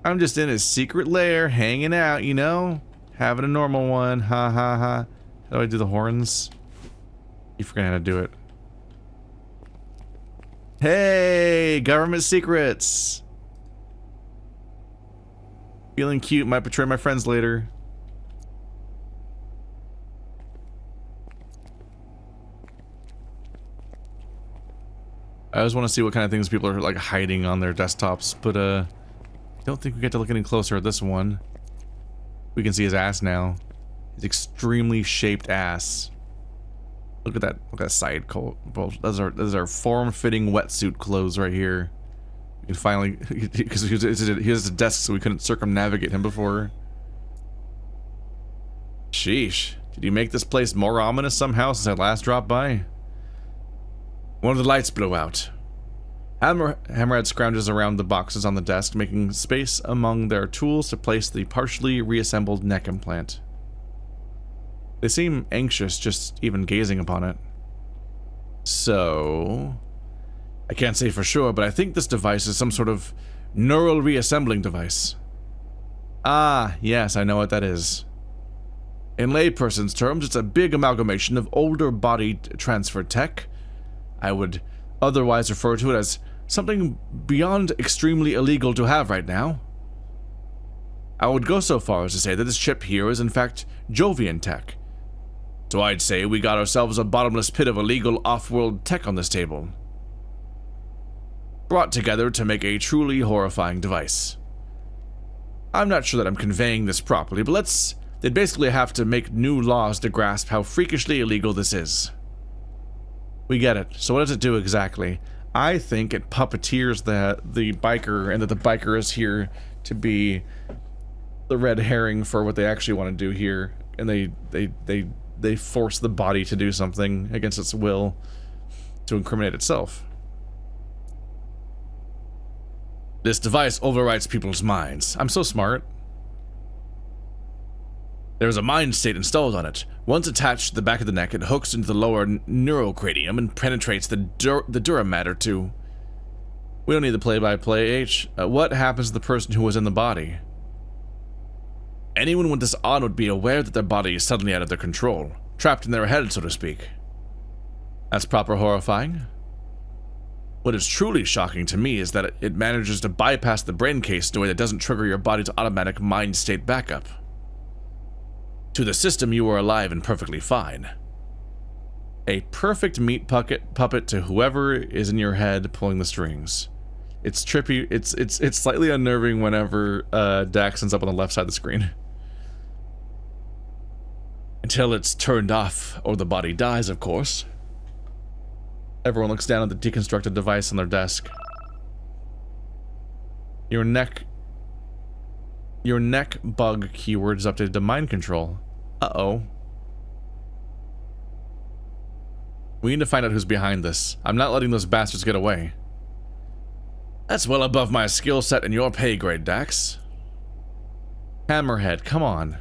I'm just in his secret lair, hanging out, you know? Having a normal one. Ha ha ha. How do I do the horns? You forgot how to do it. Hey! Government secrets! Feeling cute, might betray my friends later. I always want to see what kind of things people are like hiding on their desktops, but I don't think we get to look any closer at this one. We can see his ass now. His extremely shaped ass. Look at that! Look at that side coat. Those are form-fitting wetsuit clothes right here. You can finally, because he has a desk, so we couldn't circumnavigate him before. Sheesh! Did you make this place more ominous somehow since I last dropped by? One of the lights blew out. Hammerhead scrounges around the boxes on the desk, making space among their tools to place the partially reassembled neck implant. They seem anxious just even gazing upon it. So... I can't say for sure, but I think this device is some sort of neural reassembling device. Ah, yes, I know what that is. In layperson's terms, it's a big amalgamation of older body transfer tech. I would otherwise refer to it as something beyond extremely illegal to have right now. I would go so far as to say that this chip here is in fact Jovian tech. So I'd say we got ourselves a bottomless pit of illegal off-world tech on this table. Brought together to make a truly horrifying device. I'm not sure that I'm conveying this properly, but they'd basically have to make new laws to grasp how freakishly illegal this is. We get it. So what does it do exactly? I think it puppeteers the biker, and that the biker is here to be the red herring for what they actually want to do here, and they force the body to do something against its will to incriminate itself. This device overwrites people's minds. I'm so smart. There's a mind state installed on it. Once attached to the back of the neck, it hooks into the lower neurocranium and penetrates the dura matter too. We don't need the play-by-play, H. What happens to the person who was in the body? Anyone with this on would be aware that their body is suddenly out of their control, trapped in their head, so to speak. That's proper horrifying. What is truly shocking to me is that it manages to bypass the brain case in a way that doesn't trigger your body's automatic mind state backup. To the system, you are alive and perfectly fine. A perfect meat puppet to whoever is in your head pulling the strings. It's trippy. It's slightly unnerving whenever Dax ends up on the left side of the screen. Until it's turned off, or the body dies, of course. Everyone looks down at the deconstructed device on their desk. Your neck bug keyword is updated to mind control. Uh-oh. We need to find out who's behind this. I'm not letting those bastards get away. That's well above my skill set and your pay grade, Dax. Hammerhead, come on.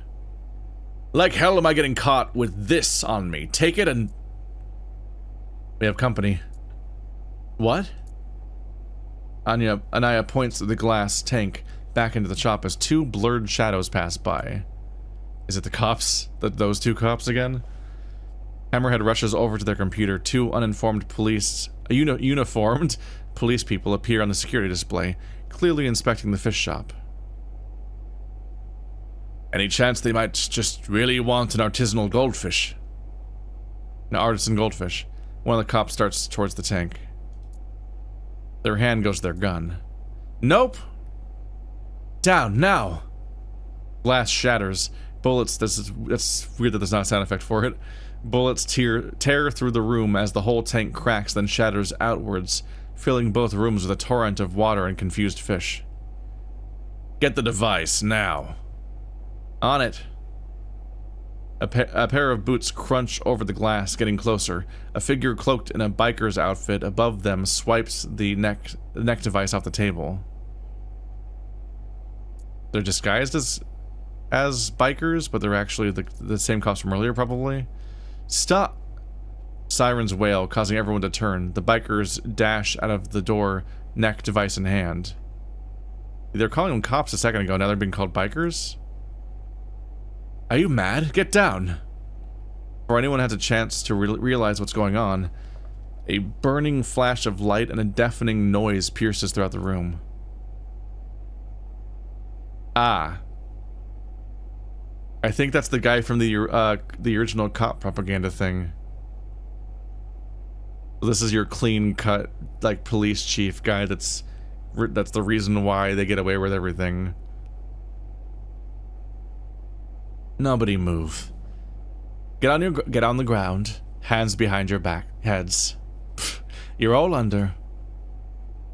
Like hell am I getting caught with this on me? Take it and... We have company. What? Anaya points to the glass tank back into the shop as two blurred shadows pass by. Is it the cops? Those two cops again? Hammerhead rushes over to their computer. Two uninformed uniformed police people appear on the security display, clearly inspecting the fish shop. Any chance they might just really want an artisanal goldfish? An artisan goldfish. One of the cops starts towards the tank. Their hand goes to their gun. Nope! Down, now! Glass shatters. Bullets, that's weird that there's not a sound effect for it. Bullets tear through the room as the whole tank cracks, then shatters outwards, filling both rooms with a torrent of water and confused fish. Get the device, now. On it. A pair of boots crunch over the glass, getting closer. A figure cloaked in a biker's outfit above them swipes the neck device off the table. They're disguised as bikers, but they're actually the same cops from earlier, probably. Stop! Sirens wail, causing everyone to turn. The bikers dash out of the door, neck device in hand. They were calling them cops a second ago, now they're being called bikers? Are you mad? Get down! Before anyone has a chance to realize what's going on, a burning flash of light and a deafening noise pierces throughout the room. Ah. I think that's the guy from the original cop propaganda thing. This is your clean-cut, like, police chief guy that's the reason why they get away with everything. Nobody move. Get on the ground. Hands behind your back. Heads. Pfft, you're all under.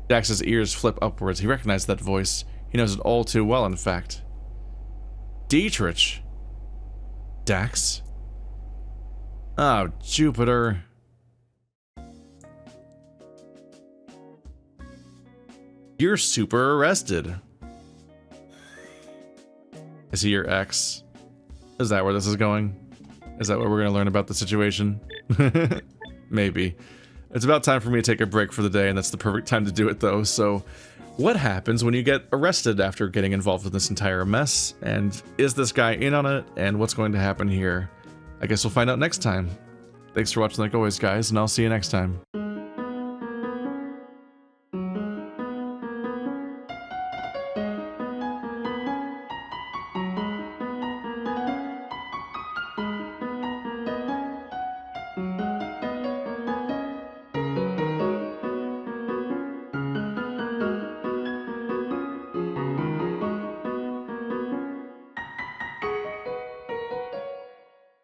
Dax's ears flip upwards. He recognized that voice. He knows it all too well, in fact. Dietrich. Dax? Oh, Jupiter. You're super arrested. Is he your ex? Is that where this is going? Is that what we're gonna learn about the situation? Maybe. It's about time for me to take a break for the day, and that's the perfect time to do it though, so... What happens when you get arrested after getting involved in this entire mess? And is this guy in on it? And what's going to happen here? I guess we'll find out next time. Thanks for watching like always, guys, and I'll see you next time.